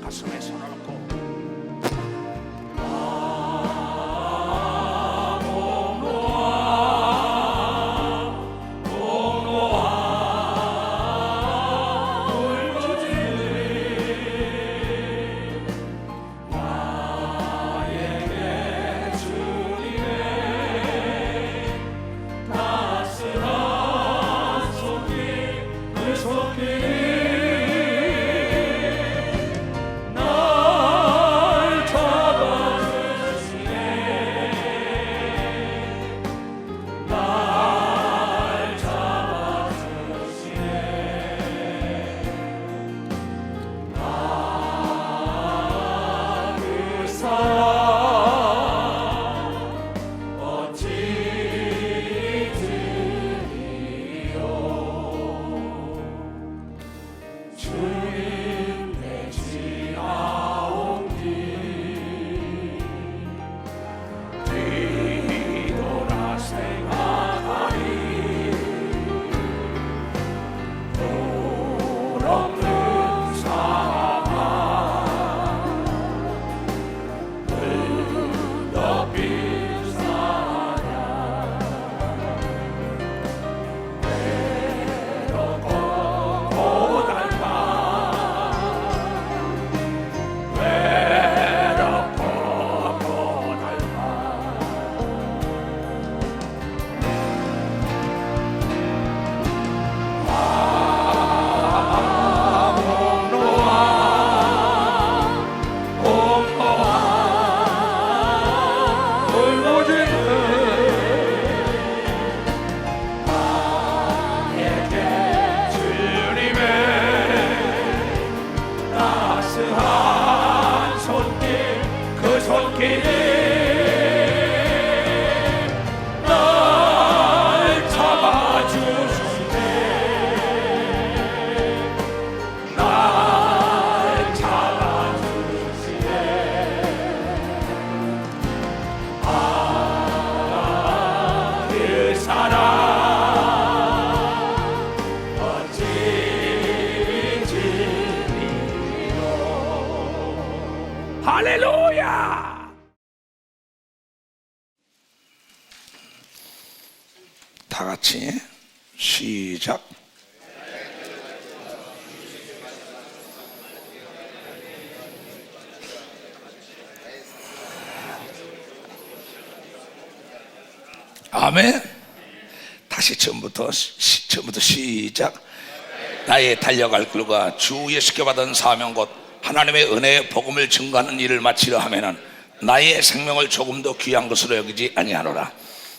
가슴에 손을 얹고 할렐루야! 다 같이 시작. 아멘. 다시 처음부터 시작. 나의 달려갈 길과 주 예수께 받은 사명 곧 하나님의 은혜의 복음을 증거하는 일을 마치려 하면은 나의 생명을 조금 더 귀한 것으로 여기지 아니하노라.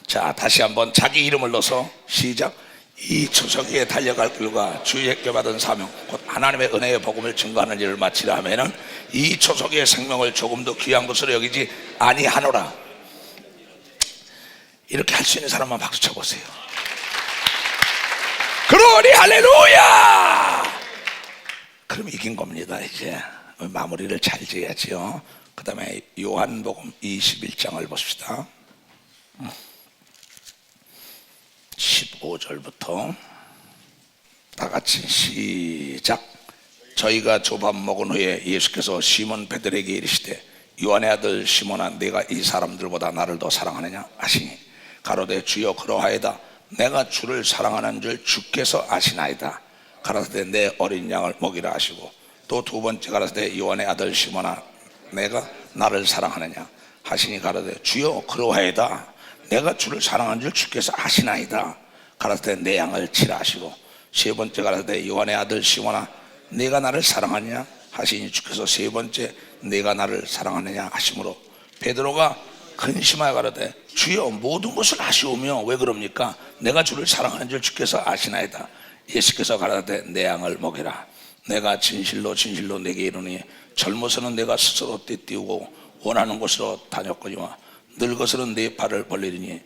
자, 다시 한번 자기 이름을 넣어서 시작. 이 추석에 달려갈 길과 주 예수께 받은 사명 곧 하나님의 은혜의 복음을 증거하는 일을 마치려 하면은 이 추석의 생명을 조금 더 귀한 것으로 여기지 아니하노라. 이렇게 할 수 있는 사람만 박수 쳐보세요. 그러니 할렐루야! 그럼 이긴 겁니다. 이제 마무리를 잘 지어야지요. 그 다음에 요한복음 21장을 봅시다. 15절부터 다 같이 시작. 저희가 조밥 먹은 후에 예수께서 시몬 베드로에게 이르시되 요한의 아들 시몬아, 내가 이 사람들보다 나를 더 사랑하느냐 하시니 가로되 주여 그러하이다. 내가 주를 사랑하는 줄 주께서 아시나이다. 가라사대 내 어린 양을 먹이라 하시고 또 두 번째 가라사대 요한의 아들 시몬아, 내가 나를 사랑하느냐 하시니 가라사대 주여 그러하이다. 내가 주를 사랑하는 줄 주께서 아시나이다. 가라사대 내 양을 치라 하시고 세 번째 가라사대 요한의 아들 시몬아, 내가 나를 사랑하느냐 하시니 주께서 세 번째 내가 나를 사랑하느냐 하시므로 베드로가 근심하여 가라되 주여 모든 것을 아시오며 왜 그럽니까? 내가 주를 사랑하는 줄 주께서 아시나이다. 예수께서 가라사대 내 양을 먹이라. 내가 진실로 진실로 내게 이르니 젊어서는 내가 스스로 떼띄우고 원하는 곳으로 다녔거니와 늙어서는 내 팔을 벌리리니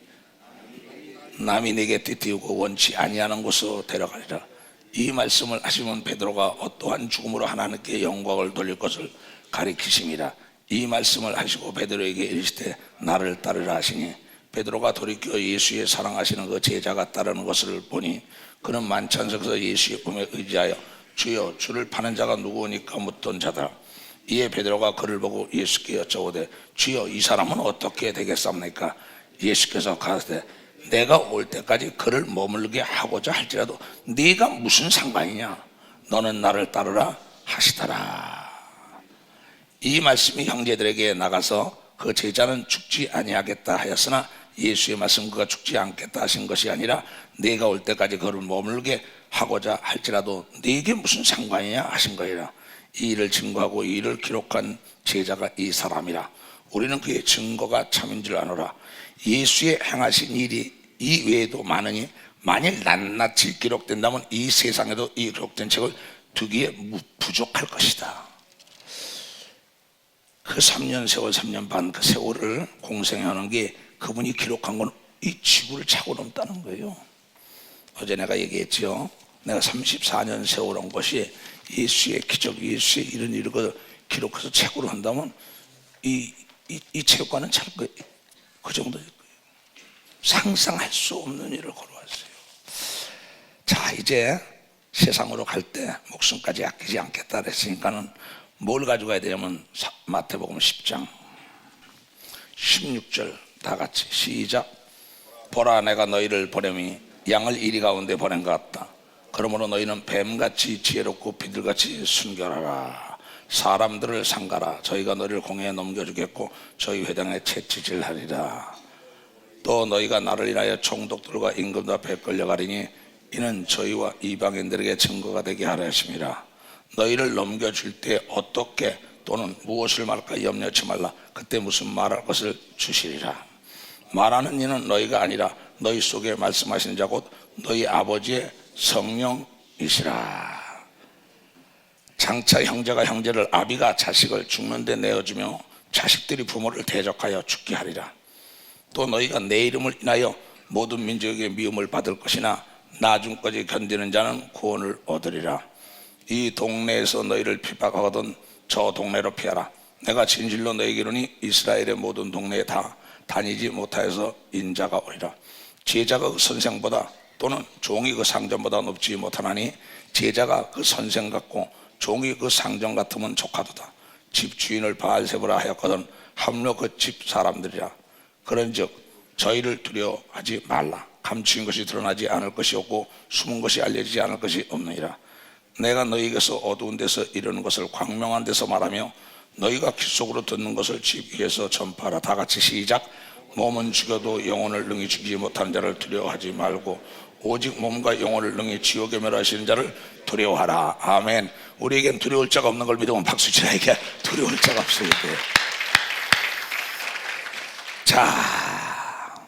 남이 내게 떼띄우고 원치 아니하는 곳으로 데려가리라. 이 말씀을 하시면 베드로가 어떠한 죽음으로 하나님께 영광을 돌릴 것을 가리키심이라. 이 말씀을 하시고 베드로에게 이르시되 나를 따르라 하시니 베드로가 돌이켜 예수의 사랑하시는 그 제자가 따르는 것을 보니 그는 만찬석에서 예수의 품에 의지하여 주여 주를 파는 자가 누구니까 묻던 자다. 이에 베드로가 그를 보고 예수께 여쭤보되 주여 이 사람은 어떻게 되겠습니까? 예수께서 가라사대 내가 올 때까지 그를 머물게 하고자 할지라도 네가 무슨 상관이냐? 너는 나를 따르라 하시더라. 이 말씀이 형제들에게 나가서 그 제자는 죽지 아니하겠다 하였으나 예수의 말씀 그가 죽지 않겠다 하신 것이 아니라 네가 올 때까지 그를 머물게 하고자 할지라도 네게 무슨 상관이냐 하신 거이라. 이 일을 증거하고 이 일을 기록한 제자가 이 사람이라. 우리는 그의 증거가 참인 줄 아노라. 예수의 행하신 일이 이 외에도 많으니 만일 낱낱이 기록된다면 이 세상에도 이 기록된 책을 두기에 부족할 것이다. 그 3년 세월 3년 반 그 세월을 공생하는 게 그분이 기록한 건 이 지구를 차고 넘다는 거예요. 어제 내가 얘기했죠. 내가 34년 세월 온 것이 예수의 기적, 예수의 이런 일을 기록해서 책으로 한다면 이 체육관은 찰 거예요. 그 정도일 거예요. 상상할 수 없는 일을 걸어왔어요. 자, 이제 세상으로 갈 때 목숨까지 아끼지 않겠다 그랬으니까는 뭘 가져가야 되냐면 마태복음 10장 16절 다 같이 시작. 보라 내가 너희를 보냄이 양을 이리 가운데 보낸 것 같다. 그러므로 너희는 뱀같이 지혜롭고 비둘같이 순결하라. 사람들을 상가라. 저희가 너희를 공회에 넘겨주겠고 저희 회당에 채찍질하리라. 또 너희가 나를 인하여 총독들과 임금들 앞에 끌려가리니 이는 저희와 이방인들에게 증거가 되게 하려 하심이라. 너희를 넘겨줄 때 어떻게 또는 무엇을 말할까 염려치 말라. 그때 무슨 말할 것을 주시리라. 말하는 이는 너희가 아니라 너희 속에 말씀하시는 자 곧 너희 아버지의 성령이시라. 장차 형제가 형제를 아비가 자식을 죽는데 내어주며 자식들이 부모를 대적하여 죽게 하리라. 또 너희가 내 이름을 인하여 모든 민족에게 미움을 받을 것이나 나중까지 견디는 자는 구원을 얻으리라. 이 동네에서 너희를 핍박하거든 저 동네로 피하라. 내가 진실로 너희에게 이르니 이스라엘의 모든 동네에 다 다니지 못하여서 인자가 오리라. 제자가 그 선생보다 또는 종이 그 상전보다 높지 못하나니 제자가 그 선생 같고 종이 그 상전 같으면 족하도다. 집 주인을 바알세보라 하였거든 함로 그 집 사람들이라. 그런즉 저희를 두려워하지 말라. 감추인 것이 드러나지 않을 것이 없고 숨은 것이 알려지지 않을 것이 없느니라. 내가 너희에게서 어두운 데서 이르는 것을 광명한 데서 말하며 너희가 귀 속으로 듣는 것을 집 위에서 전파하라. 다 같이 시작. 몸은 죽여도 영혼을 능히 죽이지 못하는 자를 두려워하지 말고 오직 몸과 영혼을 능히 지옥에 멸하시는 자를 두려워하라. 아멘. 우리에겐 두려울 자가 없는 걸 믿으면 박수치라에게 두려울 자가 없어야 돼요. 자,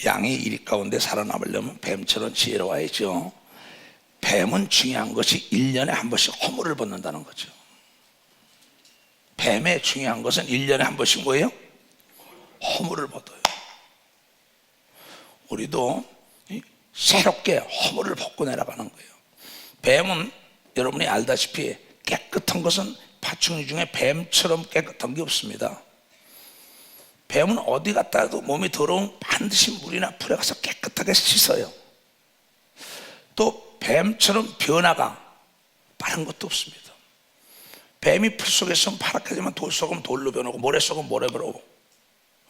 양이 이리 가운데 살아남으려면 뱀처럼 지혜로워야죠. 뱀은 중요한 것이 1년에 한 번씩 허물을 벗는다는 거죠. 뱀의 중요한 것은 1년에 한 번씩 뭐예요? 허물을 벗어요. 우리도 새롭게 허물을 벗고 내려가는 거예요. 뱀은 여러분이 알다시피 깨끗한 것은 파충류 중에 뱀처럼 깨끗한 게 없습니다. 뱀은 어디 갔다도 몸이 더러운 반드시 물이나 풀에 가서 깨끗하게 씻어요. 또 뱀처럼 변화가 빠른 것도 없습니다. 뱀이 풀 속에 있으면 파랗게지만 돌 속은 돌로 변하고 모래 속은 모래 변하고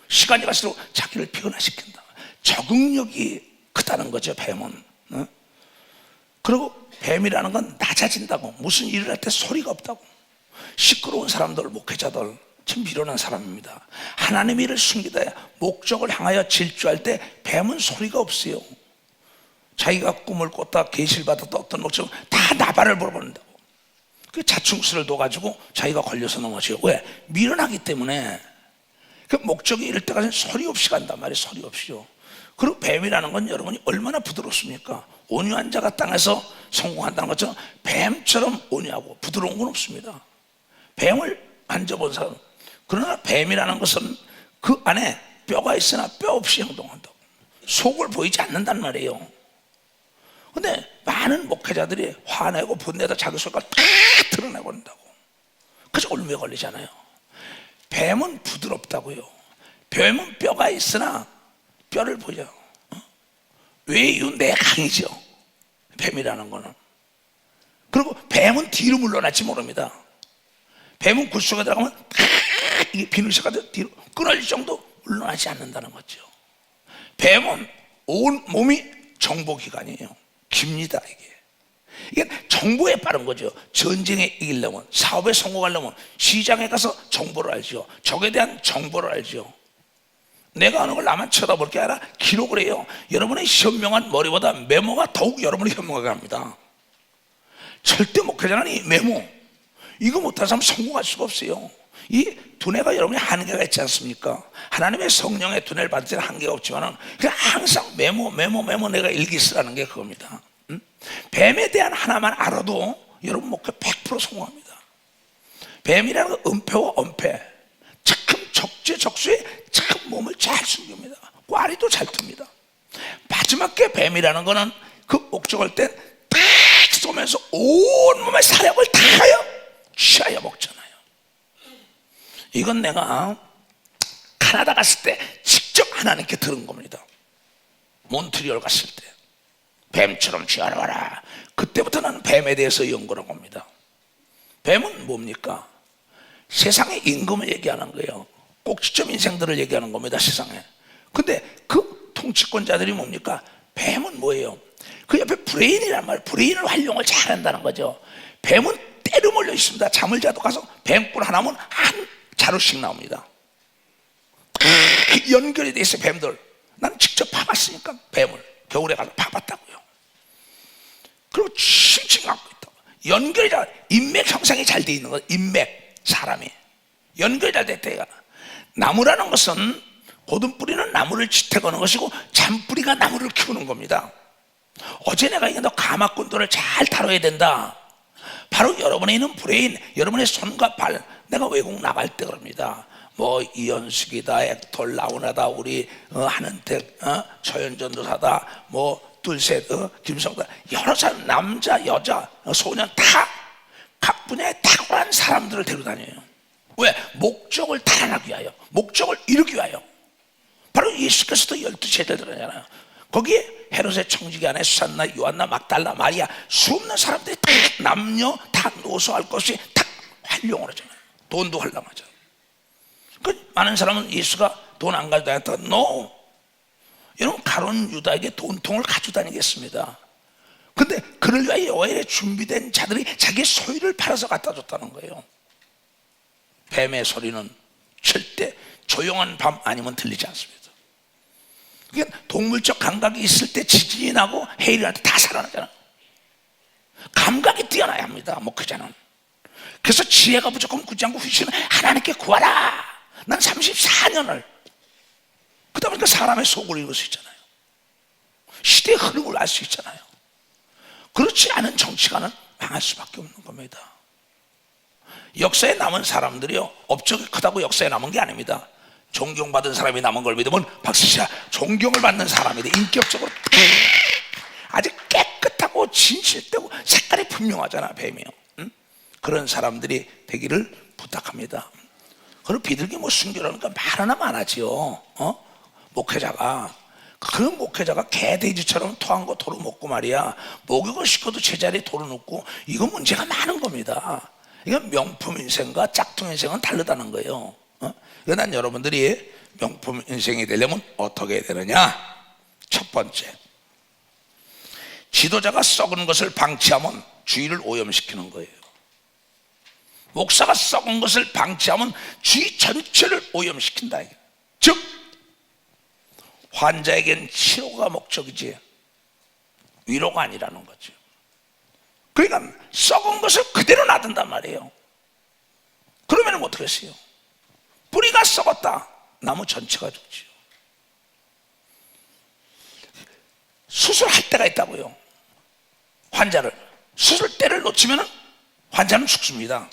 시간이 갈수록 자기를 변화시킨다. 적응력이 크다는 거죠, 뱀은. 그리고 뱀이라는 건 낮아진다고. 무슨 일을 할 때 소리가 없다고. 시끄러운 사람들, 목회자들 참 미련한 사람입니다. 하나님의 일을 숨기다 목적을 향하여 질주할 때 뱀은 소리가 없어요. 자기가 꿈을 꿨다 계시를 받았다 어떤 목적 다 나발을 불어버린다고. 그 자충수를 둬가지고 자기가 걸려서 넘어져요. 왜? 미련하기 때문에. 그 목적이 이럴 때까지는 소리 없이 간단 말이에요. 소리 없이요. 그리고 뱀이라는 건 여러분이 얼마나 부드럽습니까? 온유한 자가 땅에서 성공한다는 것처럼 뱀처럼 온유하고 부드러운 건 없습니다. 뱀을 만져본 사람, 그러나 뱀이라는 것은 그 안에 뼈가 있으나 뼈 없이 행동한다고. 속을 보이지 않는단 말이에요. 근데 많은 목회자들이 화내고 분내다 자기 속을 다 드러내버린다고. 그래서 올무에 걸리잖아요. 뱀은 부드럽다고요. 뱀은 뼈가 있으나 뼈를 보여. 외유 내강이죠, 뱀이라는 거는. 그리고 뱀은 뒤로 물러날지 모릅니다. 뱀은 굴 속에 들어가면 이게 비늘새가 뒤로 끊어질 정도 물러나지 않는다는 거죠. 뱀은 온 몸이 정보기관이에요. 깁니다. 이게 정보에 빠른 거죠. 전쟁에 이기려면, 사업에 성공하려면 시장에 가서 정보를 알죠. 적에 대한 정보를 알죠. 내가 하는 걸 나만 쳐다볼 게 아니라 기록을 해요. 여러분의 현명한 머리보다 메모가 더욱 여러분을 현명하게 합니다. 절대 목회자는 이 메모, 이거 못하는 사람 성공할 수가 없어요. 이 두뇌가 여러분이 한계가 있지 않습니까? 하나님의 성령의 두뇌를 받을 때는 한계가 없지만 항상 메모 내가 일기 쓰라는 게 그겁니다. 뱀에 대한 하나만 알아도 여러분 목회 100% 성공합니다. 뱀이라는 건 은폐와 엄폐, 참 적재적소에 참 몸을 잘 숨깁니다. 꽈리도 잘 틉니다. 마지막 게 뱀이라는 거는 그 목적할 때 딱 쏘면서 온몸의 사력을 다하여 취하여 먹잖아요. 이건 내가 캐나다 갔을 때 직접 하나님께 들은 겁니다. 몬트리올 갔을 때 뱀처럼 취하라. 그때부터 나는 뱀에 대해서 연구한 겁니다. 뱀은 뭡니까? 세상의 임금을 얘기하는 거예요. 꼭지점 인생들을 얘기하는 겁니다, 세상에. 근데 그 통치권자들이 뭡니까? 뱀은 뭐예요? 그 옆에 브레인이란 말, 브레인을 활용을 잘한다는 거죠. 뱀은 때려 몰려 있습니다. 잠을 자도 가서 뱀꿀 하나면 한 자루씩 나옵니다. 연결이 돼 있어요, 뱀들. 난 직접 파봤으니까 뱀을 겨울에 가서 파봤다고요. 그리고 칭칭 갖고 있다. 연결이 잘, 인맥 형성이 잘 돼 있는 거예요. 인맥, 사람이 연결이 잘 됐대요. 나무라는 것은 고든 뿌리는 나무를 지탱하는 것이고 잔뿌리가 나무를 키우는 겁니다. 어제 내가 이게 너 가마꾼도를 잘 다뤄야 된다. 바로 여러분에 있는 브레인, 여러분의 손과 발. 내가 외국 나갈 때 그럽니다. 뭐 이현숙이다, 액톨, 라우나다, 우리 한은택, 서현전도사다, 뭐 둘셋, 김성다, 여러 사람, 남자, 여자, 소년 다 각 분야에 탁월한 사람들을 데려다녀요. 왜? 목적을 달아나기 위하여, 목적을 이루기 위하여. 바로 예수께서도 12제자들 하잖아요. 거기에 헤롯의 청지기 안에 수산나, 요한나, 막달라, 마리아, 수없는 사람들이 다 남녀 다 노소할 것이 다 활용을 하잖아요. 돈도 활용하죠. 그 많은 사람은 예수가 돈 안 가지고 다녔다. No. 여러분, 가룟 유다에게 돈통을 가지고 다니겠습니다. 근데 그를 위하여 여호와의 준비된 자들이 자기의 소유를 팔아서 갖다 줬다는 거예요. 뱀의 소리는 절대 조용한 밤 아니면 들리지 않습니다. 그러니까 동물적 감각이 있을 때 지진이 나고 해일이 날 때 다 살아나잖아요. 감각이 뛰어나야 합니다, 목회자는. 그래서 지혜가 부족하면 굳지 않고 후신은 하나님께 구하라. 난 34년을 그러다 보니까 사람의 속을 읽을 수 있잖아요. 시대의 흐름을 알 수 있잖아요. 그렇지 않은 정치가는 망할 수밖에 없는 겁니다. 역사에 남은 사람들이요, 업적이 크다고 역사에 남은 게 아닙니다. 존경받은 사람이 남은 걸 믿으면 박수시야, 존경을 받는 사람이다. 인격적으로 아주 깨끗하고 진실되고 색깔이 분명하잖아, 뱀이요. 응? 그런 사람들이 되기를 부탁합니다. 그리고 비둘기 뭐 순교라니까 말 하나 많아지요. 목회자가, 그 목회자가 개돼지처럼 토한 거 도로 먹고 말이야, 목욕을 시켜도 제자리에 도로 놓고, 이거 문제가 많은 겁니다. 이건 명품 인생과 짝퉁 인생은 다르다는 거예요. 그러니까 난 여러분들이 명품 인생이 되려면 어떻게 해야 되느냐? 첫 번째, 지도자가 썩은 것을 방치하면 주의를 오염시키는 거예요. 목사가 썩은 것을 방치하면 주의 전체를 오염시킨다. 즉, 환자에겐 치료가 목적이지 위로가 아니라는 거죠. 그러니까 썩은 것을 그대로 놔둔단 말이에요. 그러면 어떻게 했어요? 뿌리가 썩었다, 나무 전체가 죽지요. 수술할 때가 있다고요. 환자를, 수술대를 놓치면 환자는 죽습니다.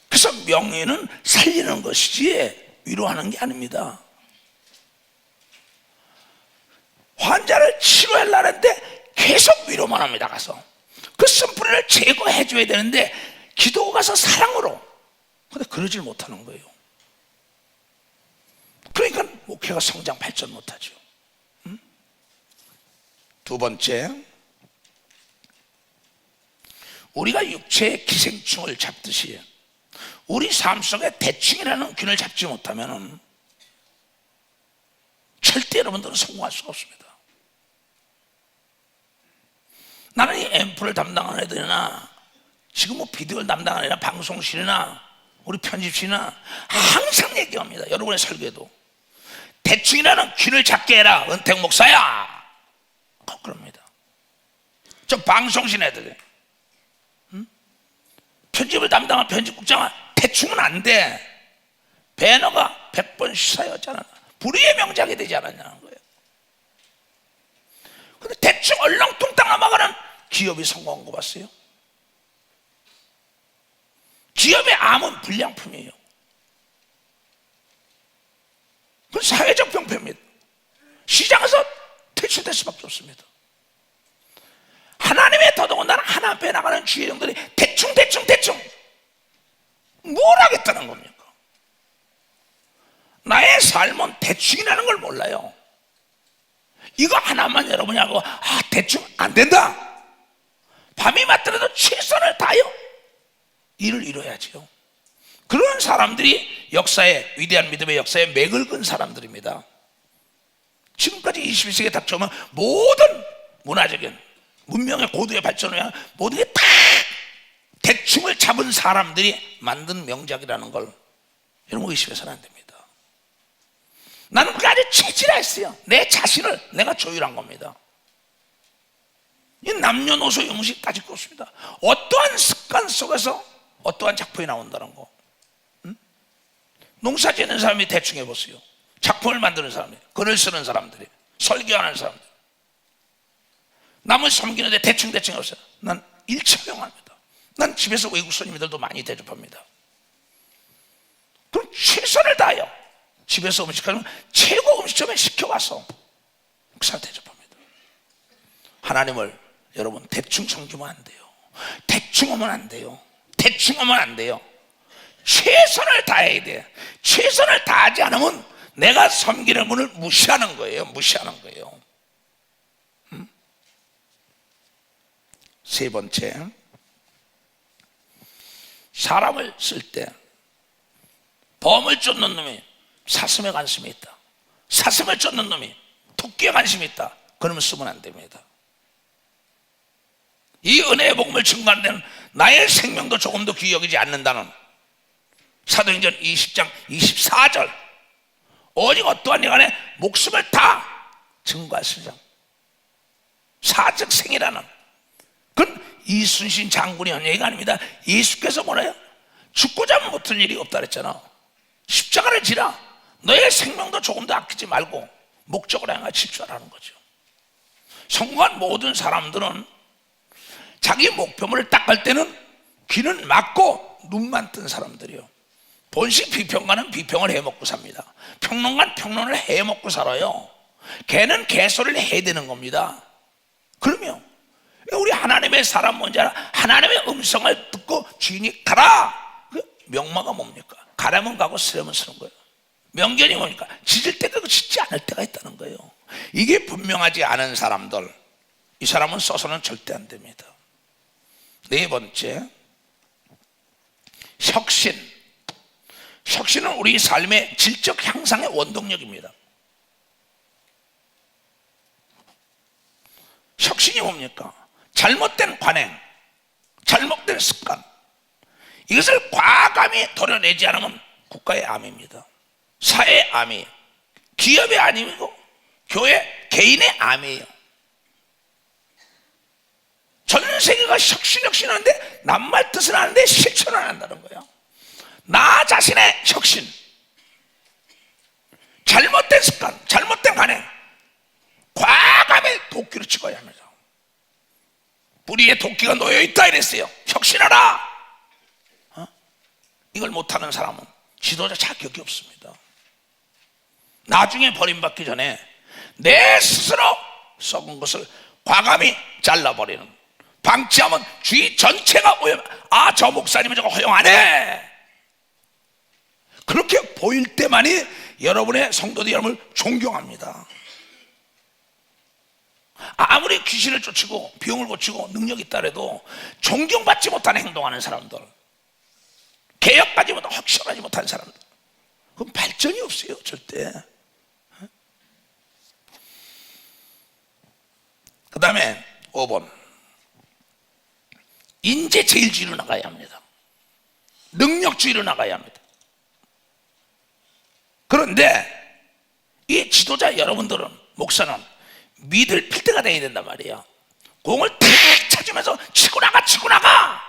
그래서 명예는 살리는 것이지 위로하는 게 아닙니다. 환자를 치료하려는데 계속 위로만 합니다. 가서 그 쓴뿌리를 제거해 줘야 되는데 기도가 가서 사랑으로, 근데 그러질 못하는 거예요. 그러니까 목회가 성장 발전 못하죠. 두 번째, 우리가 육체의 기생충을 잡듯이 우리 삶 속에 대충이라는 균을 잡지 못하면 절대 여러분들은 성공할 수가 없습니다. 나는 이 앰프를 담당하는 애들이나 지금 뭐 비디오를 담당하는 애나 방송실이나 우리 편집실이나 항상 얘기합니다. 여러분의 설계도 대충이라는 균을 잡게 해라. 은택 목사야 꼭 그럽니다. 저 방송실 애들, 편집을 담당한 편집국장은 대충은 안 돼. 배너가 100번 시사였잖아. 불의의 명작이 되지 않았냐는 거예요. 근데 대충 얼렁뚱땅 넘어가는 기업이 성공한 거 봤어요? 기업의 암은 불량품이에요. 그건 사회적 병폐입니다. 시장에서 퇴출될 수밖에 없습니다. 하나님의 더더군다나 하나님 앞에 나가는 주의 종들이 대충 뭘 하겠다는 겁니까? 나의 삶은 대충이라는 걸 몰라요. 이거 하나만 여러분이 하고 대충 안 된다. 밤이 맞더라도 최선을 다하여 일을 이뤄야지요. 그런 사람들이 역사의 위대한 믿음의 역사에 맥을 끈 사람들입니다. 지금까지 21세기에 닥쳐오면 모든 문화적인 문명의 고도의 발전을 위한 모든 게 다 대충을 잡은 사람들이 만든 명작이라는 걸 여러분 의심해서는 안 됩니다. 나는 그게 아주 체질화했어요. 내 자신을 내가 조율한 겁니다. 이 남녀노소 음식 따질 거 없습니다. 어떠한 습관 속에서 어떠한 작품이 나온다는 거. 농사 짓는 사람이 대충 해보세요. 작품을 만드는 사람이, 글을 쓰는 사람들이, 설교하는 사람들, 남을 섬기는데 대충 해보세요. 난 일체형합니다. 난 집에서 외국 손님들도 많이 대접합니다. 그럼 최선을 다하여 집에서 음식하면 최고 음식점에 시켜가서 국사 대접합니다. 하나님을 여러분 대충 섬기면 안 돼요. 대충 오면 안 돼요. 대충 오면 안 돼요. 최선을 다해야 돼. 최선을 다하지 않으면 내가 섬기는 분을 무시하는 거예요. 무시하는 거예요. 세 번째, 사람을 쓸 때 범을 쫓는 놈이 사슴에 관심이 있다. 사슴을 쫓는 놈이 토끼에 관심이 있다. 그러면 쓰면 안 됩니다. 이 은혜의 복음을 증거하는 데는 나의 생명도 조금도 귀히 여기지 않는다는 사도행전 20장 24절, 오직 어떠한 여간에 목숨을 다 증거하시자. 사적 생이라는, 그건 이순신 장군이 한 얘기가 아닙니다. 예수께서 뭐래요? 죽고자 하면 못할 일이 없다 그랬잖아. 십자가를 지라. 너의 생명도 조금도 아끼지 말고 목적을 향해 집중하라는 거죠. 성공한 모든 사람들은 자기 목표물을 딱 갈 때는 귀는 막고 눈만 뜬 사람들이요. 본식 비평가는 비평을 해먹고 삽니다. 평론가는 평론을 해먹고 살아요. 개는 개소리를 해야 되는 겁니다. 그러면 우리 하나님의 사람 뭔지 알아? 하나님의 음성을 듣고 주인이 가라. 그 명마가 뭡니까? 가라면 가고 쓰려면 쓰는 거예요. 명견이 뭡니까? 짖을 때도 있고 짖지 않을 때가 있다는 거예요. 이게 분명하지 않은 사람들, 이 사람은 써서는 절대 안 됩니다. 네 번째, 혁신. 혁신은 우리 삶의 질적 향상의 원동력입니다. 혁신이 뭡니까? 잘못된 관행, 잘못된 습관, 이것을 과감히 도려내지 않으면 국가의 암입니다. 사회의 암이에요. 기업의 암이고 교회, 개인의 암이에요. 전 세계가 혁신하는데 남말 뜻은 하는데 실천을 안 한다는 거예요. 나 자신의 혁신, 잘못된 습관, 잘못된 관행 과감히 도끼로 찍어야 합니다. 뿌리에 도끼가 놓여있다 이랬어요. 혁신하라. 이걸 못하는 사람은 지도자 자격이 없습니다. 나중에 버림받기 전에 내 스스로 썩은 것을 과감히 잘라버리는, 방치하면 주의 전체가 오염. 아, 저 목사님은 저거 허용 안 해. 그렇게 보일 때만이 여러분의 성도들 여러분을 존경합니다. 아무리 귀신을 쫓고 병을 고치고 능력이 있다 해도 존경받지 못하는 행동하는 사람들, 개혁하지 못하고 확실하지 못한 사람들, 그럼 발전이 없어요 절대. 그 다음에 5번, 인재제일주의로 나가야 합니다. 능력주의로 나가야 합니다. 그런데 이 지도자 여러분들은, 목사는 믿을 필드가 되어야 된단 말이에요. 공을 탁 찾으면서 치고 나가.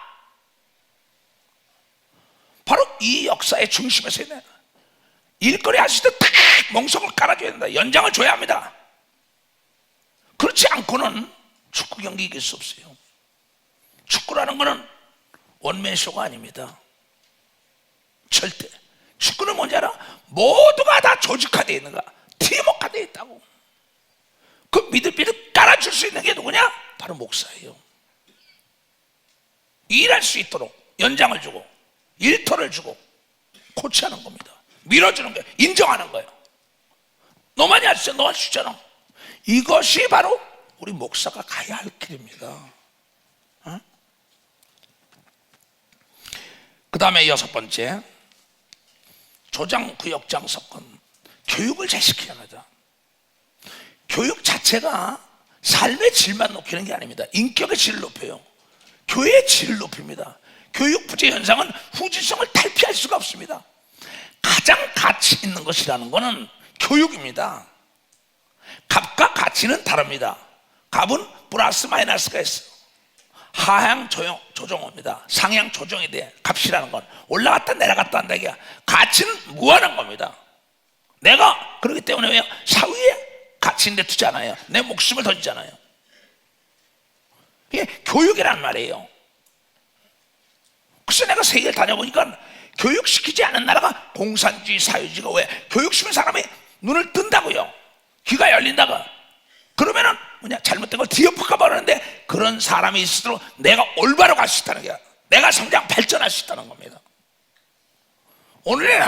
바로 이 역사의 중심에 서야 돼요. 일거리 하실 때 탁 멍석을 깔아줘야 된다. 연장을 줘야 합니다. 그렇지 않고는 축구 경기 이길 수 없어요. 축구라는 거는 원맨쇼가 아닙니다. 절대. 축구는 뭔지 알아? 모두가 다 조직화되어 있는 거야. 팀워크화되어 있다고. 그 미들필드 깔아줄 수 있는 게 누구냐? 바로 목사예요. 일할 수 있도록 연장을 주고 일터를 주고 코치하는 겁니다. 밀어주는 거예요. 인정하는 거예요. 너 많이 할 수 있어. 너 할 수 있잖아. 이것이 바로 우리 목사가 가야 할 길입니다. 그 다음에 6번째, 조장구역장 사건. 교육을 잘 시켜야 합니다. 교육 자체가 삶의 질만 높이는 게 아닙니다. 인격의 질을 높여요. 교회의 질을 높입니다. 교육 부재 현상은 후진성을 탈피할 수가 없습니다. 가장 가치 있는 것이라는 것은 교육입니다. 값과 가치는 다릅니다. 값은 플러스 마이너스가 있어요. 하향 조정입니다. 상향 조정에 대해 값이라는 건 올라갔다 내려갔다 한다. 이게 가치는 무한한 겁니다. 내가 그렇기 때문에 왜요? 사회에 가치인데 두잖아요. 내 목숨을 던지잖아요. 이게 교육이란 말이에요. 그래서 내가 세계를 다녀보니까 교육시키지 않은 나라가 공산주의, 사회주의가 왜? 교육시키는 사람이 눈을 뜬다고요. 귀가 열린다고. 그러면은 뭐냐, 잘못된 걸 뒤엎을까 버리는데, 그런 사람이 있을수록 내가 올바로 갈 수 있다는 게, 내가 성장 발전할 수 있다는 겁니다. 오늘의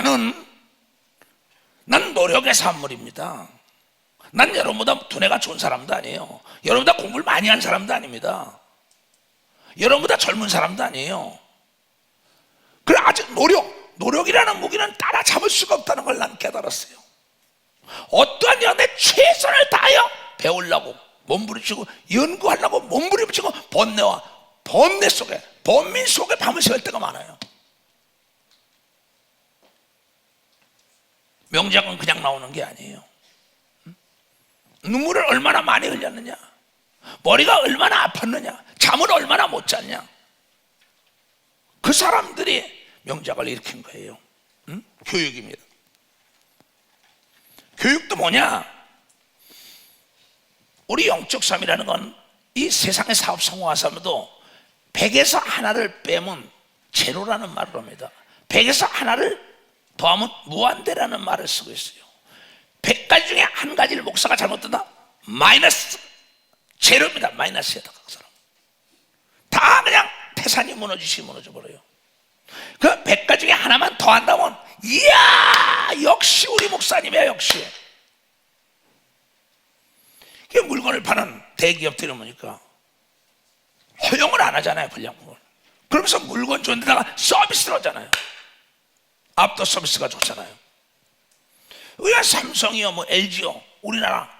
난 노력의 산물입니다. 난 여러분보다 두뇌가 좋은 사람도 아니에요. 여러분보다 공부를 많이 한 사람도 아닙니다. 여러분보다 젊은 사람도 아니에요. 그래, 아직 노력이라는 무기는 따라잡을 수가 없다는 걸 난 깨달았어요. 어떠한 연애 최선을 다하여 배우려고 몸부림치고 연구하려고 몸부림치고 번뇌와 번뇌 속에, 번민 속에 밤을 새울 때가 많아요. 명작은 그냥 나오는 게 아니에요. 눈물을 얼마나 많이 흘렸느냐, 머리가 얼마나 아팠느냐, 잠을 얼마나 못 잤냐. 그 사람들이 명작을 일으킨 거예요. 교육입니다. 교육도 뭐냐? 우리 영적 삶이라는 건 이 세상의 사업 성공하면도 100에서 하나를 빼면 제로라는 말을 합니다. 100에서 하나를 더하면 무한대라는 말을 쓰고 있어요. 100가지 중에 한 가지를 목사가 잘못된다? 마이너스, 제로입니다. 마이너스에다 각 사람. 다 그냥 태산이 무너지시 무너져버려요. 그 100가지 중에 하나만 더 한다면, 이야, 역시 우리 목사님이야, 역시. 이 물건을 파는 대기업들은 뭐니까 허용을 안 하잖아요, 불량품을. 그러면서 물건 좋은 데다가 서비스를 하잖아요. 앞도 서비스가 좋잖아요. 왜 삼성이요, 뭐 LG요, 우리나라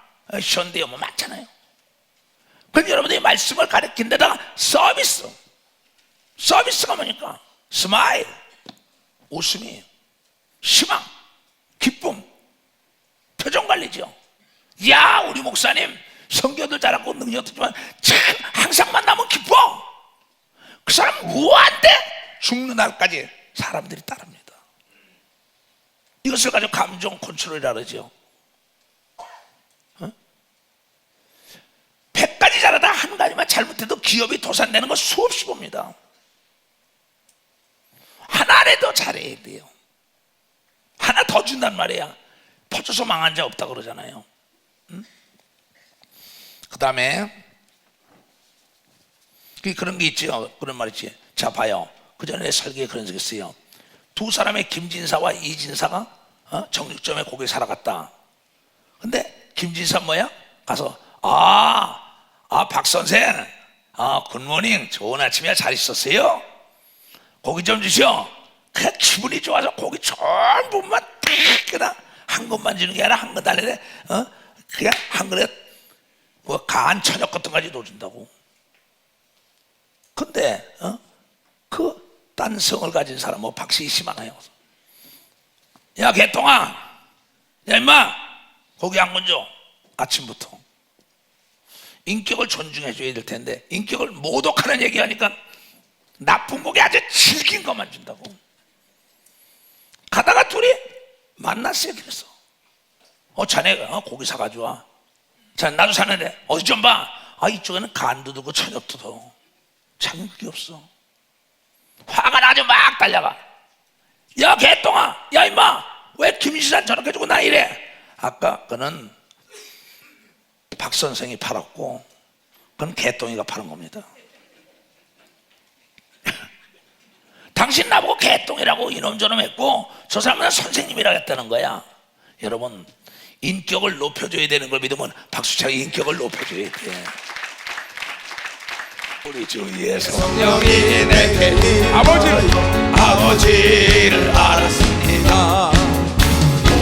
현대요, 뭐 많잖아요. 그런데 여러분들이 말씀을 가르친 데다가 서비스가 뭐니까 스마일, 웃음이에요. 희망, 기쁨, 표정 관리죠. 야, 우리 목사님 성교도 잘하고 능력도 좋지만 참 항상 만나면 기뻐. 그 사람 무한대 죽는 날까지 사람들이 따릅니다. 이것을 가지고 감정 컨트롤이라 그러죠. 10가지 잘하다 한 가지만 잘못해도 기업이 도산되는 거 수없이 봅니다. 하나라도 잘해야 돼요. 하나 더 준단 말이야. 퍼져서 망한 자 없다 그러잖아요. 그 다음에 그런 게 있죠. 그런 말 있지. 자 봐요. 그 전에 설계에 그런 적이 있어요. 두 사람의 김진사와 이진사가 정육점에 고기 사러 갔다. 근데 김진사 뭐야? 가서 박 선생, 굿모닝, 좋은 아침이야, 잘 있었어요? 고기 좀 주시오. 그냥 기분이 좋아서 고기 전부만 딱 그냥 한 것만 주는 게 아니라 한 것 달래. 그냥 한 그릇 뭐 간 저녁 같은 거까지 넣어준다고. 근데 그 딴 성을 가진 사람 뭐 박씨 심하나요? 야 개똥아, 야 임마, 고기 한 건 줘. 아침부터. 인격을 존중해줘야 될 텐데 인격을 모독하는 얘기하니까 나쁜 고기 아주 질긴 것만 준다고. 가다가 둘이 만났어요. 그래서 자네 고기 사가지고 와. 자 나도 사는데 어디 좀 봐. 이쪽에는 간도 두고 천엽도 더. 자기는 그게 없어. 화가 나서 막 달려가. 야 개똥아, 야 임마, 왜 김시산 저렇게 주고 나 이래? 아까 그는 박 선생이 팔았고 그건 개똥이가 파는 겁니다. 당신 나보고 개똥이라고 이놈저놈 했고 저 사람은 선생님이라고 했다는 거야. 여러분, 인격을 높여줘야 되는 걸 믿으면 박수창이 인격을 높여줘야 돼. 우리 주 예수 성령이 내게 아버지를 알았습니다.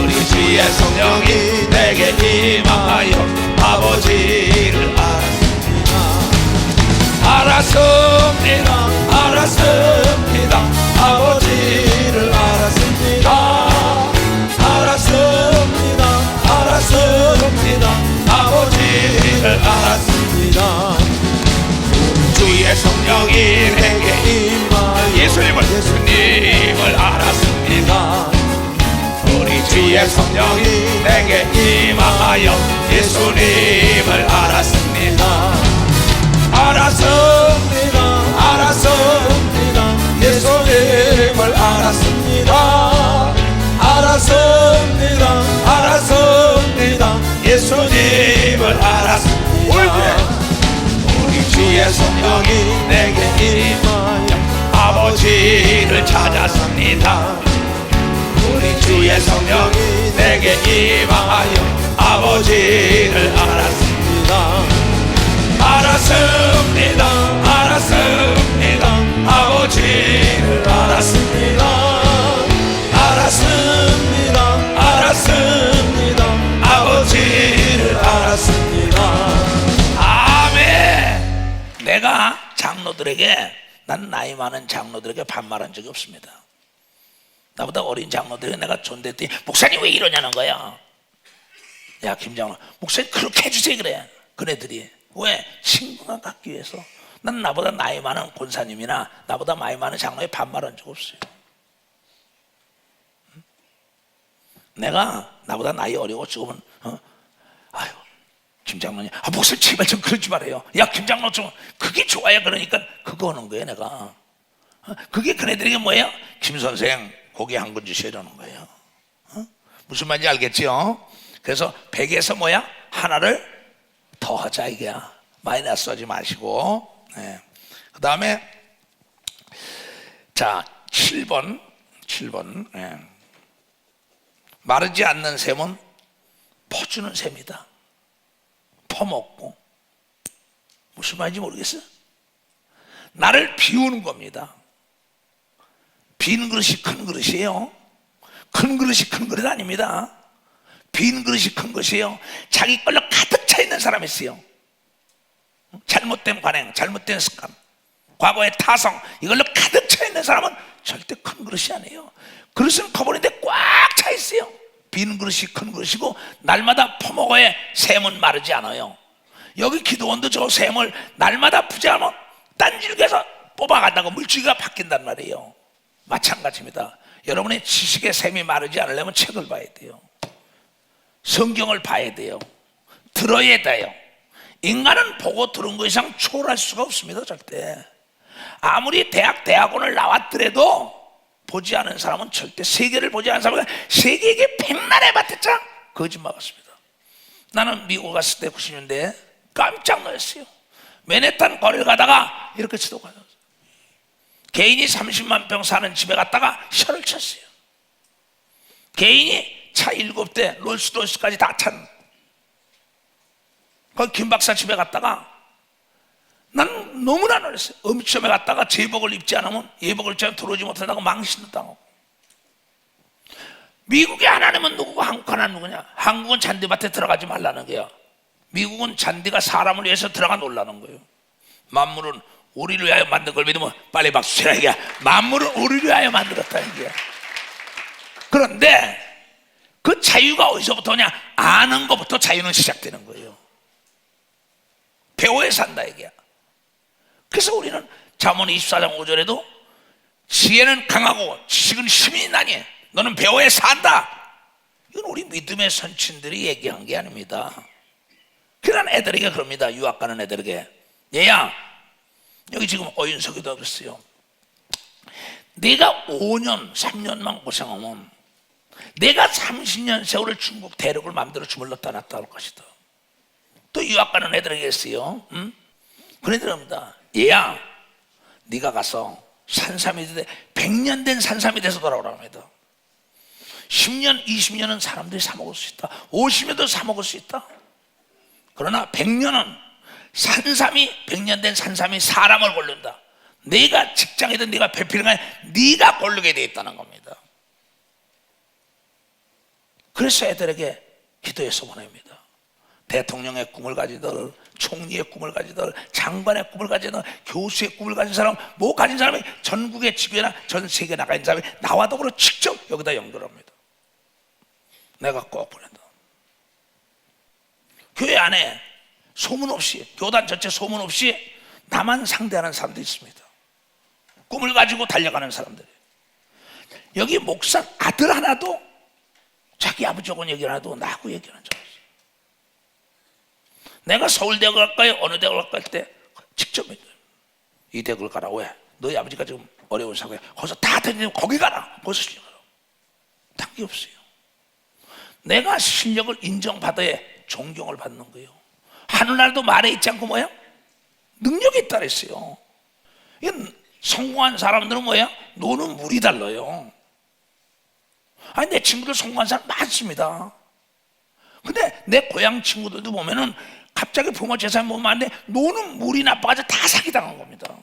우리 주의 성령이 내게 임하여 아버지를 알았습니다. 아버지를 알았습니다. 아버지를 알았습니다. 주의 성령이 내게 임하여 예수님을 알았습니다. 우리 주의 성령이 내게 임하여 예수님을 알았습니다. 예수님을 알았습니다. 예수님을 알았습니다. 우리 주의 성령이 내게 임하여 아버지를 찾았습니다. 우리 주의 성령이 내게 임하여 아버지를 알았습니다. 아버지를 아버지를 알았습니다. 아멘. 내가 장로들에게, 난 나이 많은 장로들에게 반말한 적이 없습니다. 나보다 어린 장로들에게 내가 존댔더니 목사님 왜 이러냐는 거야. 야 김장로, 목사님 그렇게 해주세요 그래. 그네들이 왜? 친구가 갖기 위해서. 난 나보다 나이 많은 권사님이나 나보다 나이 많은 장로에 반말한 적 없어요. 내가 나보다 나이 어리고 조금은 아유 김장로님, 목사님 제발 좀 그러지 말아요. 야 김장로 좀 그게 좋아요. 그러니까 그거 하는 거예요 내가. 그게 그네들에게 뭐예요? 김선생 고기 한 근 주시려는 거예요. 무슨 말인지 알겠죠? 그래서 100에서 뭐야? 하나를 더 하자 이게야. 마이너스 하지 마시고. 네. 그 다음에 자 7번 네. 마르지 않는 샘은 퍼주는 샘이다. 퍼먹고. 무슨 말인지 모르겠어요. 나를 비우는 겁니다. 빈 그릇이 큰 그릇이에요. 큰 그릇이 큰 그릇 아닙니다. 빈 그릇이 큰 것이에요. 자기 걸로 가득 차 있는 사람이 있어요. 잘못된 관행, 잘못된 습관, 과거의 타성, 이걸로 가득 차 있는 사람은 절대 큰 그릇이 아니에요. 그릇은 커버린데 꽉 차 있어요. 빈 그릇이 큰 그릇이고 날마다 퍼먹어야 샘은 마르지 않아요. 여기 기도원도 저 샘을 날마다 부재하면 딴질겨서 뽑아간다고 물질기가 바뀐단 말이에요. 마찬가지입니다. 여러분의 지식의 샘이 마르지 않으려면 책을 봐야 돼요. 성경을 봐야 돼요. 들어야 돼요. 인간은 보고 들은 것 이상 초월할 수가 없습니다. 절대. 아무리 대학원을 나왔더라도 보지 않은 사람은 절대, 세계를 보지 않은 사람은 세계에게 백날에 받았자 거짓말 같습니다. 나는 미국 갔을 때 90년대에 깜짝 놀랐어요. 맨해튼 거리를 가다가 이렇게 지도가 개인이 30만 평 사는 집에 갔다가 셔를 쳤어요. 개인이 차 7대 롤스로이스까지 다 찬 거기 김 박사 집에 갔다가 난 너무나 놀랐어요. 음식점에 갔다가 제복을 입지 않으면, 예복을 입지 않으면 들어오지 못한다고 망신도 당하고. 미국의 하나님은 누구고 한국 하나는 누구냐? 한국은 잔디밭에 들어가지 말라는 거야. 미국은 잔디가 사람을 위해서 들어가 놀라는 거예요. 만물은 우리를 위하여 만든 걸 믿으면 빨리 박수 치라 이게. 만물은 우리를 위하여 만들었다 이게. 그런데 그 자유가 어디서부터 오냐? 아는 것부터 자유는 시작되는 거예요. 배워야 산다 이게. 그래서 우리는 잠언 24장 5절에도 지혜는 강하고 지식은 힘이 나니 너는 배워야 산다. 이건 우리 믿음의 선친들이 얘기한 게 아닙니다. 그런 애들에게 그럽니다. 유학 가는 애들에게. 얘야, 여기 지금 어윤석이도 그랬어요. 내가 5년 3년만 고생하면 내가 30년 세월을 중국 대륙을 마음대로 주물렀다 놨다 할 것이다. 또 유학 가는 애들에게 했어요. 응? 그런 애들 합니다. 얘야, 네가 가서 산삼이 돼 100년 된 산삼이 돼서 돌아오라고 합니다. 10년, 20년은 사람들이 사 먹을 수 있다. 50년도 사 먹을 수 있다. 그러나 100년은 산삼이 100년 된 산삼이 사람을 고른다. 네가 직장이든 네가 배필을 간에 네가 고르게 돼 있다는 겁니다. 그래서 애들에게 기도해서 보냅니다. 대통령의 꿈을 가지들, 총리의 꿈을 가지들, 장관의 꿈을 가지들, 교수의 꿈을 가진 사람, 뭐 가진 사람이 전국의 집에나 전 세계에 나가 있는 사람이 나와 더불어 직접 여기다 연결합니다. 내가 꼭 보낸다. 교회 안에 소문 없이, 교단 전체 소문 없이 나만 상대하는 사람도 있습니다. 꿈을 가지고 달려가는 사람들. 여기 목사 아들 하나도 자기 아버지하고는 얘기를 안 해도 나하고 얘기하는 줄 알았어요. 내가 서울대학을 갈까요? 어느 대학을 갈까 할 때 직접 이 대학을 가라. 왜? 너희 아버지가 지금 어려운 상황에 거기서 다 되면 거기 가라. 벌써 실력을 단계 없어요. 내가 실력을 인정받아야 존경을 받는 거예요. 하늘나라도 말에 있지 않고 뭐야? 능력이 있다 그랬어요. 성공한 사람들은 뭐야? 노는 물이 달라요. 아니 내 친구들 성공한 사람 많습니다. 근데 내 고향 친구들도 보면은 갑자기 부모 재산 보면 안 돼. 노는 물이 나빠가지고 다 사기당한 겁니다.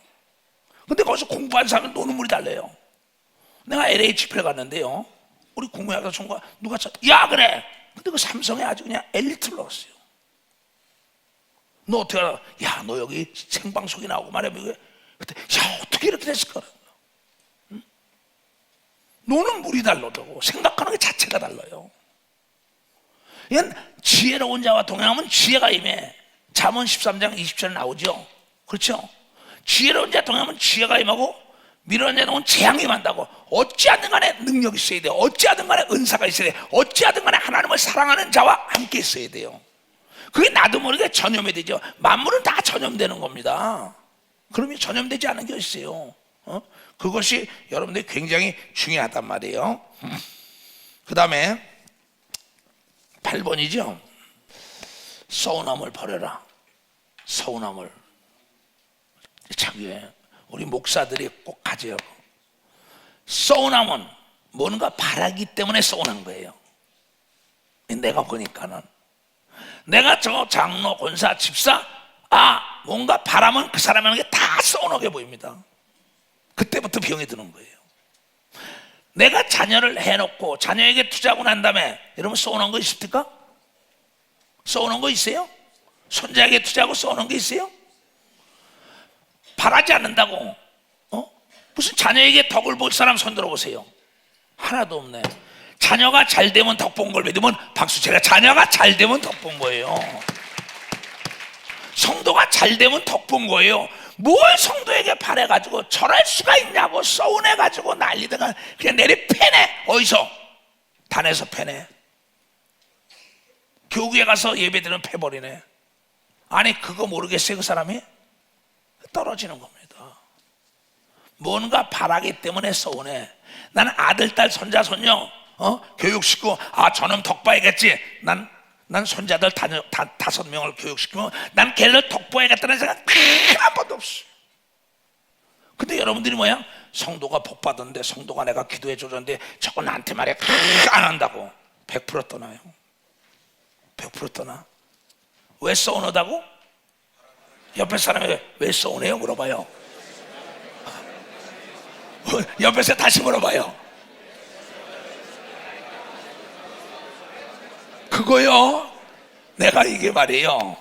근데 거기서 공부한 사람은 노는 물이 달라요. 내가 LA 집회를 갔는데요. 우리 공무원학교 총과 누가 야 그래. 근데 그 삼성에 아주 그냥 엘리트를 넣었어요. 너 어떻게 알아? 야 너 여기 생방송이 나오고 말이야. 그때 야 어떻게 이렇게 됐을까? 응? 노는 물이 다르다고. 생각하는 게 자체가 달라요. 이건 지혜로운 자와 동행하면 지혜가 임해. 잠언 13장 20절에 나오죠. 그렇죠? 지혜로운 자와 동행하면 지혜가 임하고 미련한 자는 재앙이 임한다고. 어찌하든 간에 능력이 있어야 돼요. 어찌하든 간에 은사가 있어야 돼요. 어찌하든 간에 하나님을 사랑하는 자와 함께 있어야 돼요. 그게 나도 모르게 전염이 되죠. 만물은 다 전염되는 겁니다. 그러면 전염되지 않은 게 있어요. 그것이 여러분들이 굉장히 중요하단 말이에요. 그 다음에 8번이죠. 서운함을 버려라. 서운함을. 자기의 우리 목사들이 꼭 가져요. 서운함은 뭔가 바라기 때문에 서운한 거예요. 내가 보니까는 내가 저 장로, 권사, 집사 뭔가 바라면 그 사람에게 다 서운하게 보입니다. 그때부터 병이 드는 거예요. 내가 자녀를 해놓고 자녀에게 투자하고 난 다음에 여러분 서운한 거 있습니까? 서운한 거 있어요? 손자에게 투자하고 서운한 게 있어요? 바라지 않는다고 무슨 자녀에게 덕을 볼 사람 손 들어보세요. 하나도 없네. 자녀가 잘 되면 덕 본 걸 믿으면 박수 쳐라. 자녀가 잘 되면 덕 본 거예요. 성도가 잘 되면 덕 본 거예요. 뭘 성도에게 바래가지고 저럴 수가 있냐고 서운해가지고 난리다가 그냥 내리 패네. 어디서? 단에서 패네. 교구에 가서 예배 드리면 패버리네. 아니 그거 모르겠어요? 그 사람이 떨어지는 겁니다. 뭔가 바라기 때문에 서운해. 나는 아들, 딸, 손자, 손녀 교육시키고 저놈 덕봐야겠지. 난 손자들 5명을 교육시키면 난 걔를 덕봐야겠다는 생각 한 번도 없어요. 근데 여러분들이 뭐야? 성도가 복 받았는데, 성도가 내가 기도해 줘줬는데 저거 나한테 말이야 안 한다고 100% 떠나요. 100% 떠나. 왜 서운하다고? 옆에 사람에게 왜 서운해요? 물어봐요. 옆에서 다시 물어봐요. 그거요, 내가 이게 말이에요,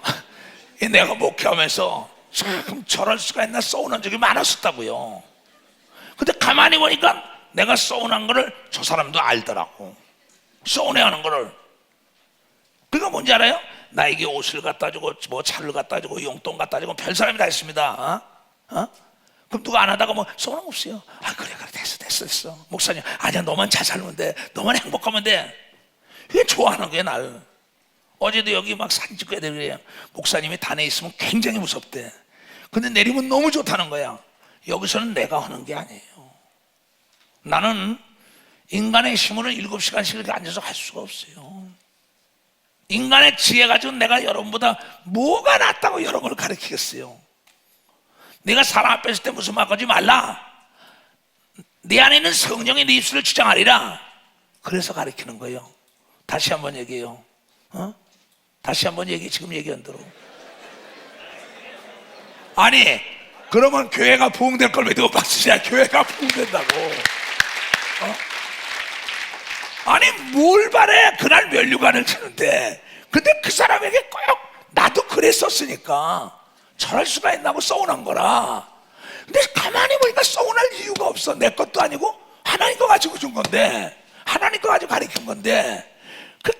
내가 목회하면서 참 저럴 수가 있나 서운한 적이 많았었다고요. 근데 가만히 보니까 내가 서운한 거를 저 사람도 알더라고. 서운해하는 거를. 그러니까 뭔지 알아요? 나에게 옷을 갖다 주고 뭐 차를 갖다 주고 용돈 갖다 주고 별 사람이 다 있습니다. 그럼 누가 안 하다가 뭐 서운한 거 없어요. 그래 됐어 목사님, 아니야 너만 잘 살면 돼, 너만 행복하면 돼. 그게 좋아하는 거예요. 날 어제도 여기 막 사진 찍고 애들 그래요. 목사님이 단에 있으면 굉장히 무섭대. 근데 내리면 너무 좋다는 거야. 여기서는 내가 하는 게 아니에요. 나는 인간의 힘으로 7시간씩 이렇게 앉아서 할 수가 없어요. 인간의 지혜 가지고 내가 여러분보다 뭐가 낫다고 여러분을 가르치겠어요. 네가 사람 앞에 있을 때 무슨 말 하지 말라. 네 안에 있는 성령이 네 입술을 주장하리라. 그래서 가르치는 거예요. 다시 한번 얘기해요. 다시 한번 얘기해. 지금 얘기 안 들어. 아니 그러면 교회가 부흥될 걸 왜 누가 박수냐. 교회가 부흥된다고. 아니 뭘 바래. 그날 면류관을 치는데. 근데 그 사람에게 꼭 나도 그랬었으니까 저럴 수가 있나고 서운한 거라. 근데 가만히 보니까 서운할 이유가 없어. 내 것도 아니고 하나님 거 가지고 준 건데, 하나님 거 가지고 가르친 건데.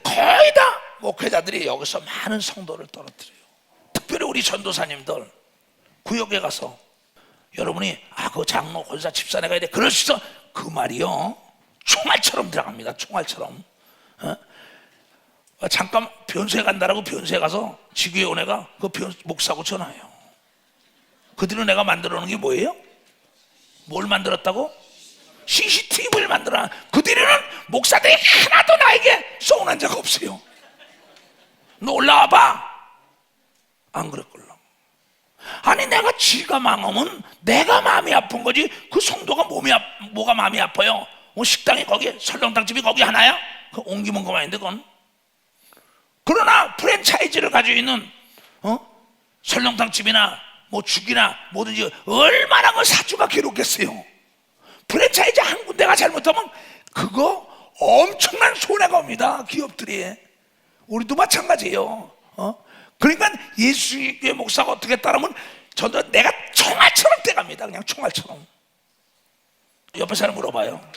거의 다 목회자들이 여기서 많은 성도를 떨어뜨려요. 특별히 우리 전도사님들 구역에 가서 여러분이 그 장로 권사 집사내 가야 돼 그럴 수 있어. 그 말이요 총알처럼 들어갑니다. 총알처럼. 잠깐 변소에 간다라고 변소에 가서 지구에 온 애가 그 목사하고 전화해요. 그들은 내가 만들어 놓은 게 뭐예요? 뭘 만들었다고? CCTV를 만들어. 그들은 목사들이 하나도 나에게 서운한 적 없어요. 너 올라와봐. 안 그랬걸로. 아니 내가 지가 망하면 내가 마음이 아픈 거지. 그 성도가 뭐가 마음이 아파요? 식당이 거기, 설렁탕집이 거기 하나야? 그 옮기면 그만인데 그건. 그러나 프랜차이즈를 가지고 있는 설렁탕집이나 뭐 죽이나 뭐든지 얼마나 그 사주가 괴롭겠어요. 프랜차이즈 한 군데가 잘못하면 그거 엄청난 손해가 옵니다. 기업들이. 우리도 마찬가지예요. 그러니까 예수의 목사가 어떻게 따르면 저도 내가 총알처럼 떼갑니다. 그냥 총알처럼. 옆에 사람 물어봐요.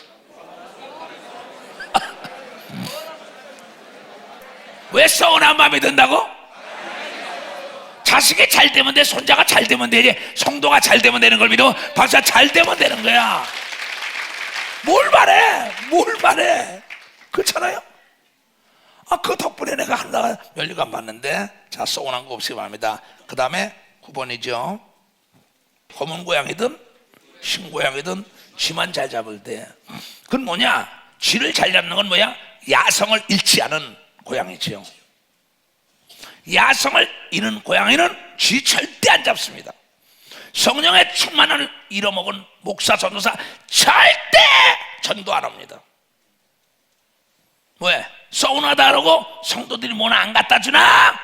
왜 서운한 마음이 든다고? 자식이 잘 되면 돼. 손자가 잘 되면 되지. 성도가 잘 되면 되는 걸 믿어. 박사 잘 되면 되는 거야. 뭘 바래. 그렇잖아요. 그 덕분에 내가 하나가 면류관 받는데. 자, 서운한 거 없이 말합니다. 그 다음에 9번이죠 검은 고양이든 흰 고양이든 쥐만 잘 잡을 때. 그건 뭐냐? 쥐를 잘 잡는 건 뭐야? 야성을 잃지 않은 고양이지요. 야성을 잃은 고양이는 쥐 절대 안 잡습니다. 성령의 충만을 잃어먹은 목사, 전도사 절대 전도 안 합니다. 왜? 서운하다 그러고 성도들이 뭐나 안 갖다 주나?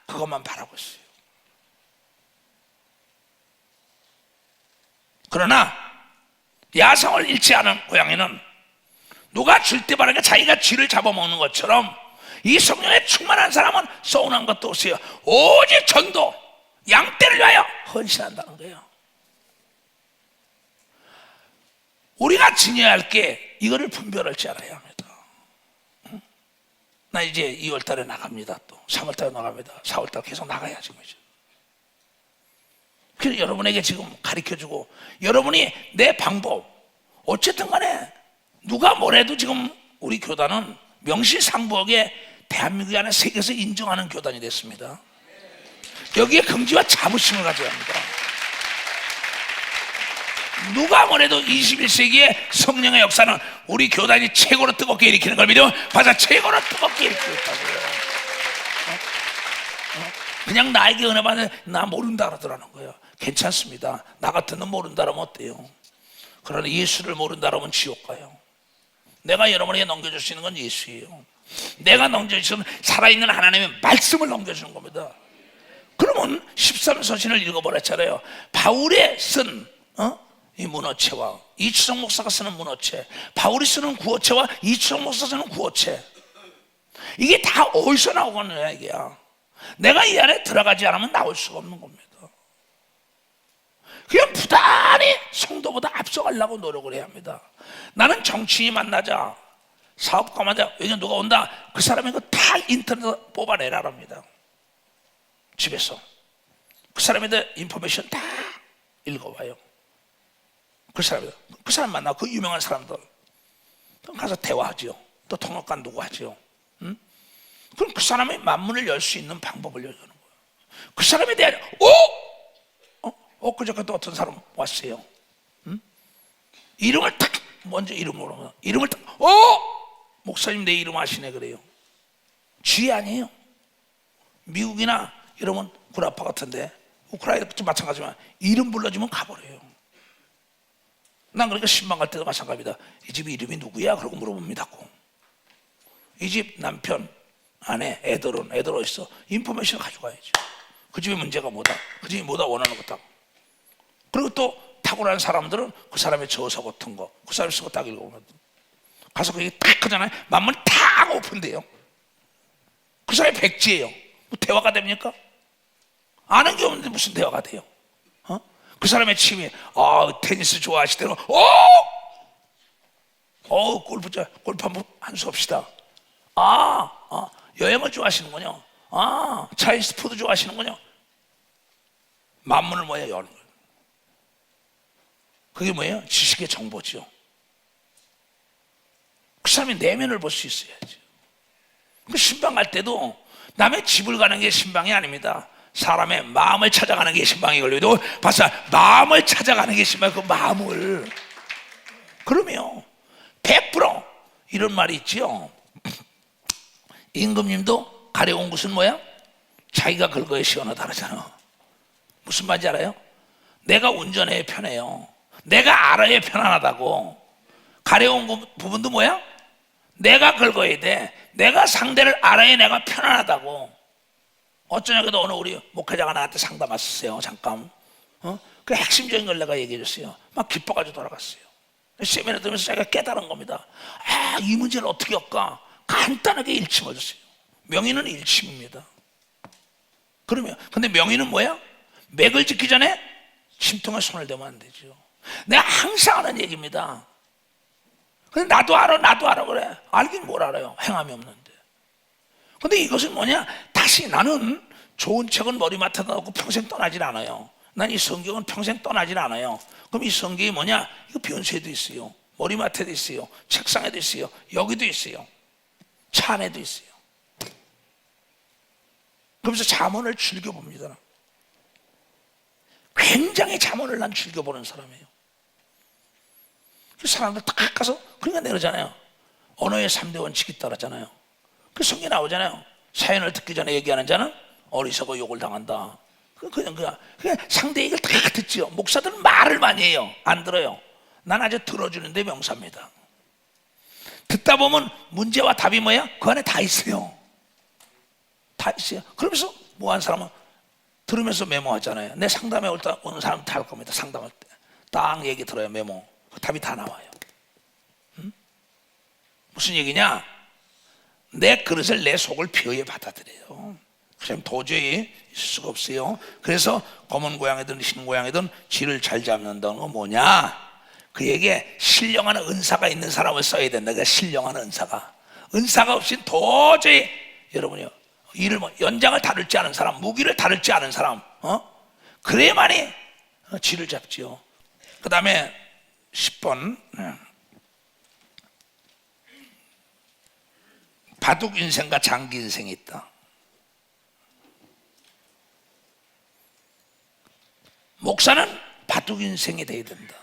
그것만 바라고 있어요. 그러나 야성을 잃지 않은 고양이는 누가 줄 때 바라니까 자기가 쥐를 잡아먹는 것처럼 이 성령에 충만한 사람은 서운한 것도 없어요. 오직 전도, 양떼를 위하여 헌신한다는 거예요. 우리가 지녀야 할 게 이거를 분별할 줄 알아야 합니다. 나 이제 2월 달에 나갑니다. 또 3월 달에 나갑니다. 4월 달에 계속 나가야지 뭐죠. 그래서 여러분에게 지금 가르쳐주고 여러분이 내 방법 어쨌든 간에 누가 뭐래도 지금 우리 교단은 명실상부하게 대한민국이 아니라 세계에서 인정하는 교단이 됐습니다. 여기에 긍지와 자부심을 가져야 합니다. 누가 뭐래도 21세기의 성령의 역사는 우리 교단이 최고로 뜨겁게 일으키는 걸 믿으면 맞아, 최고로 뜨겁게 일으키고 있다고요. 그냥 나에게 은혜 받는 나 모른다 그러더라는 거예요. 괜찮습니다. 나 같은 놈 모른다 그러면 어때요? 그러나 예수를 모른다 그러면 지옥 가요. 내가 여러분에게 넘겨줄 수 있는 건 예수예요. 내가 넘겨주시는 살아있는 하나님의 말씀을 넘겨주는 겁니다. 그러면 13서신을 읽어보라 했잖아요. 바울이 쓴 이 문어체와 이추성 목사가 쓰는 문어체, 바울이 쓰는 구어체와 이추성 목사가 쓰는 구어체, 이게 다 어디서 나오겠느냐 이게야. 내가 이 안에 들어가지 않으면 나올 수가 없는 겁니다. 그냥 부단히 성도보다 앞서가려고 노력을 해야 합니다. 나는 정치인 만나자, 사업가 만나자, 여기 누가 온다, 그 사람이 그 다 인터넷에서 뽑아내라 합니다. 집에서 그 사람에 대한 인포메이션 다 읽어봐요. 그 사람 만나, 그 유명한 사람들 가서 대화하죠. 또 통역관 누구 하죠. 응? 그럼 그 사람의 만문을 열 수 있는 방법을 열어주는 거예요. 그 사람에 대한 그저께 또 어떤 사람 왔어요. 응? 이름을 딱 먼저 이름으로 이름을 딱 목사님 내 이름 아시네 그래요. 쥐 아니에요. 미국이나 이러면 구라파 같은데 우크라이나도 마찬가지지만 이름 불러주면 가버려요. 난 그러니까 신방 갈 때도 마찬가지입니다. 이 집 이름이 누구야? 그러고 물어봅니다. 이 집 남편, 아내, 애들은 어디 있어? 인포메이션 가져가야죠. 그 집에 문제가 뭐다? 그 집이 뭐다 원하는 거다. 그리고 또 탁월한 사람들은 그 사람의 저서 같은 거, 그 사람이 쓰고 딱 읽어보면 가서 그게 딱 하잖아요. 만문 딱 오픈돼요. 그 사람이 백지예요. 뭐 대화가 됩니까? 아는 게 없는데 무슨 대화가 돼요? 그 사람의 취미, 테니스 좋아하시대요. 골프 한번 수 합시다. 여행을 좋아하시는군요. 차이니스 푸드 좋아하시는군요. 만문을 뭐예요? 여는 거예요. 그게 뭐예요? 지식의 정보죠. 그 사람의 내면을 볼 수 있어야죠. 그 신방 갈 때도 남의 집을 가는 게 신방이 아닙니다. 사람의 마음을 찾아가는 게 신방이 걸려도 봤어, 마음을 찾아가는 게 신방. 그 마음을 그러면 100% 이런 말이 있지요. 임금님도 가려운 곳은 뭐야? 자기가 긁어야 시원하다 그러잖아. 무슨 말인지 알아요? 내가 운전해야 편해요. 내가 알아야 편안하다고. 가려운 부분도 뭐야? 내가 긁어야 돼. 내가 상대를 알아야 내가 편안하다고. 어쩌냐고도 오늘 우리 목회자가 나한테 상담 왔었어요. 잠깐. 그 핵심적인 걸 내가 얘기해 줬어요. 막 기뻐가지고 돌아갔어요. 세미나 들으면서 자기가 깨달은 겁니다. 이 문제를 어떻게 할까? 간단하게 일침을 줬어요. 명의는 일침입니다. 그러면 근데 명의는 뭐야? 맥을 짚기 전에 심통에 손을 대면 안 되죠. 내가 항상 하는 얘기입니다. 근데 나도 알아 그래. 알긴 뭘 알아요. 행함이 없는데. 근데 이것은 뭐냐? 다시 나는 좋은 책은 머리맡에 넣고 평생 떠나질 않아요. 난 이 성경은 평생 떠나질 않아요. 그럼 이 성경이 뭐냐? 이거 변수에도 있어요. 머리맡에도 있어요. 책상에도 있어요. 여기도 있어요. 차 안에도 있어요. 그러면서 잠언을 즐겨봅니다. 굉장히 잠언을 난 즐겨보는 사람이에요. 그 사람들 딱 가서 그러니까 내려잖아요. 언어의 3대 원칙이 있다잖아요. 그 성경에 나오잖아요. 사연을 듣기 전에 얘기하는 자는 어리석어 욕을 당한다. 그냥 상대 얘기를 다 듣지요. 목사들은 말을 많이 해요. 안 들어요. 난 아주 들어주는데 명사입니다. 듣다 보면 문제와 답이 뭐야? 그 안에 다 있어요. 다 있어요. 그러면서 뭐 한 사람은 들으면서 메모하잖아요. 내 상담에 오는 사람 다 할 겁니다. 상담할 때 딱 얘기 들어요. 메모. 그 답이 다 나와요. 무슨 얘기냐? 내 그릇을 내 속을 비어에 받아들여요. 그럼 도저히 있을 수가 없어요. 그래서 검은 고양이든 흰 고양이든 쥐를 잘 잡는다는 건 뭐냐? 그에게 신령한 은사가 있는 사람을 써야 된다. 그러니까 신령한 은사가 없이 도저히 여러분이요 일을 연장을 다룰 줄 아는 사람, 무기를 다룰 줄 아는 사람, 그래야만이 쥐를 잡지요. 그 다음에 10번 바둑 인생과 장기 인생이 있다. 목사는 바둑 인생이 돼야 된다.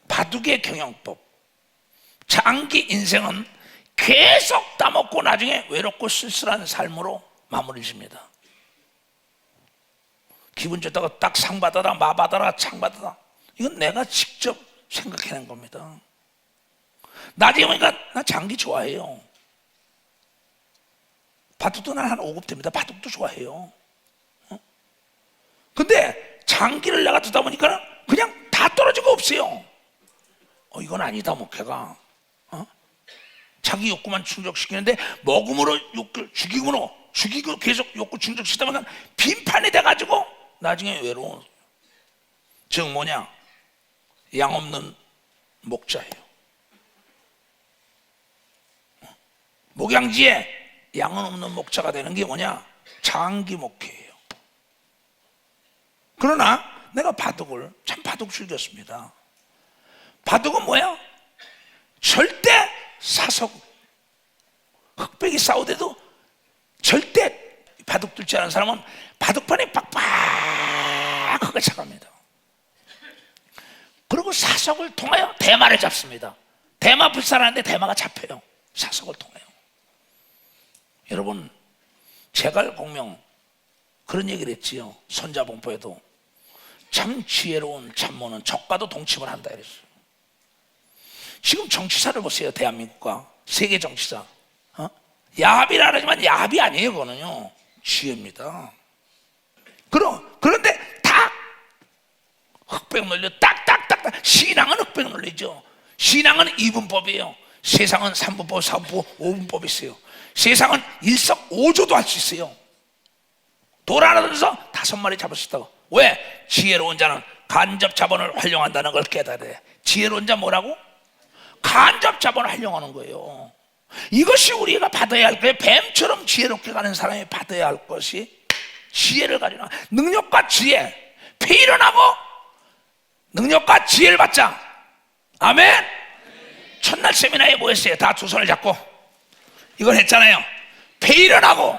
바둑의 경영법. 장기 인생은 계속 따먹고 나중에 외롭고 쓸쓸한 삶으로 마무리 집니다. 기분 좋다고 딱 상 받아라, 마 받아라, 창 받아라. 이건 내가 직접 생각해낸 겁니다. 나중에 보니까 나 장기 좋아해요. 바둑도 난 한 5급 됩니다. 바둑도 좋아해요. 근데 장기를 내가 두다 보니까 그냥 다 떨어지고 없어요. 이건 아니다, 목회가. 자기 욕구만 충족시키는데 먹음으로 욕구를 죽이고 계속 욕구 충족시키다 보면 빈판이 돼가지고 나중에 외로워. 즉 뭐냐? 양 없는 목자예요. 목양지에 양은 없는 목자가 되는 게 뭐냐? 장기 목회예요. 그러나 내가 바둑을 참 바둑 즐겼습니다. 바둑은 뭐야? 절대 사석 흑백이 싸우대도 절대 바둑 둘 줄 아는 사람은 바둑판에 빡빡하게 차갑니다. 그리고 사석을 통하여 대마를 잡습니다. 대마 불살하는데 대마가 잡혀요. 사석을 통하여. 여러분, 제갈공명 그런 얘기를 했지요. 손자봉포에도 참 지혜로운 참모는 적과도 동침을 한다 이랬어요. 지금 정치사를 보세요. 대한민국과 세계 정치사. 야합이라 하지만 야합이 아니에요. 그거는요, 지혜입니다. 그런데 딱 흑백 논리 딱딱딱. 신앙은 흑백 논리죠. 신앙은 이분법이에요. 세상은 3분법, 4분법, 5분법이 있어요. 세상은 일석오조도 할 수 있어요. 돌 하나 던져서 5마리 잡을 수 있다고. 왜? 지혜로운 자는 간접 자본을 활용한다는 걸 깨달아야 돼. 지혜로운 자 뭐라고? 간접 자본을 활용하는 거예요. 이것이 우리가 받아야 할 거예요. 뱀처럼 지혜롭게 가는 사람이 받아야 할 것이 지혜를 가지고 능력과 지혜. 페일은하고 능력과 지혜를 받자. 아멘. 첫날 세미나에 뭐 했어요? 다 두 손을 잡고 이걸 했잖아요. 페일은하고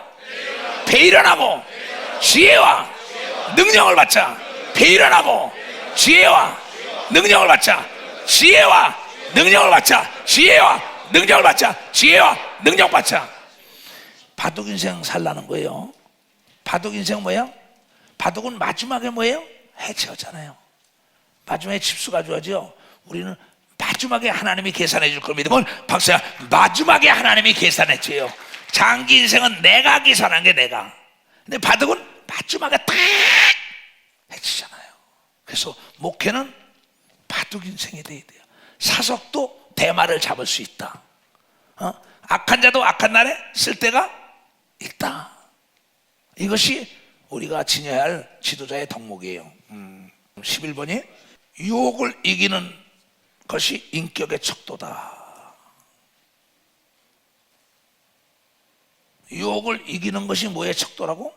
지혜와 능력을 받자. 페일은하고 지혜와 능력을 받자. 지혜와 능력을 받자. 지혜와 능력을 받자. 지혜와 능력 받자. 바둑 인생 살라는 거예요. 바둑 인생 뭐예요? 바둑은 마지막에 뭐예요? 해체하잖아요. 마지막에 집수 가져가죠. 우리는 마지막에 하나님이 계산해 줄 걸 믿으면 박사야, 마지막에 하나님이 계산해 줘요. 장기 인생은 내가 계산한 게 내가. 근데 바둑은 마지막에 딱 해치잖아요. 그래서 목회는 바둑 인생이 돼야 돼요. 사석도 대마를 잡을 수 있다. 악한 자도 악한 날에 쓸 때가 있다. 이것이 우리가 지녀야 할 지도자의 덕목이에요. 11번이 유혹을 이기는 것이 인격의 척도다. 유혹을 이기는 것이 뭐의 척도라고?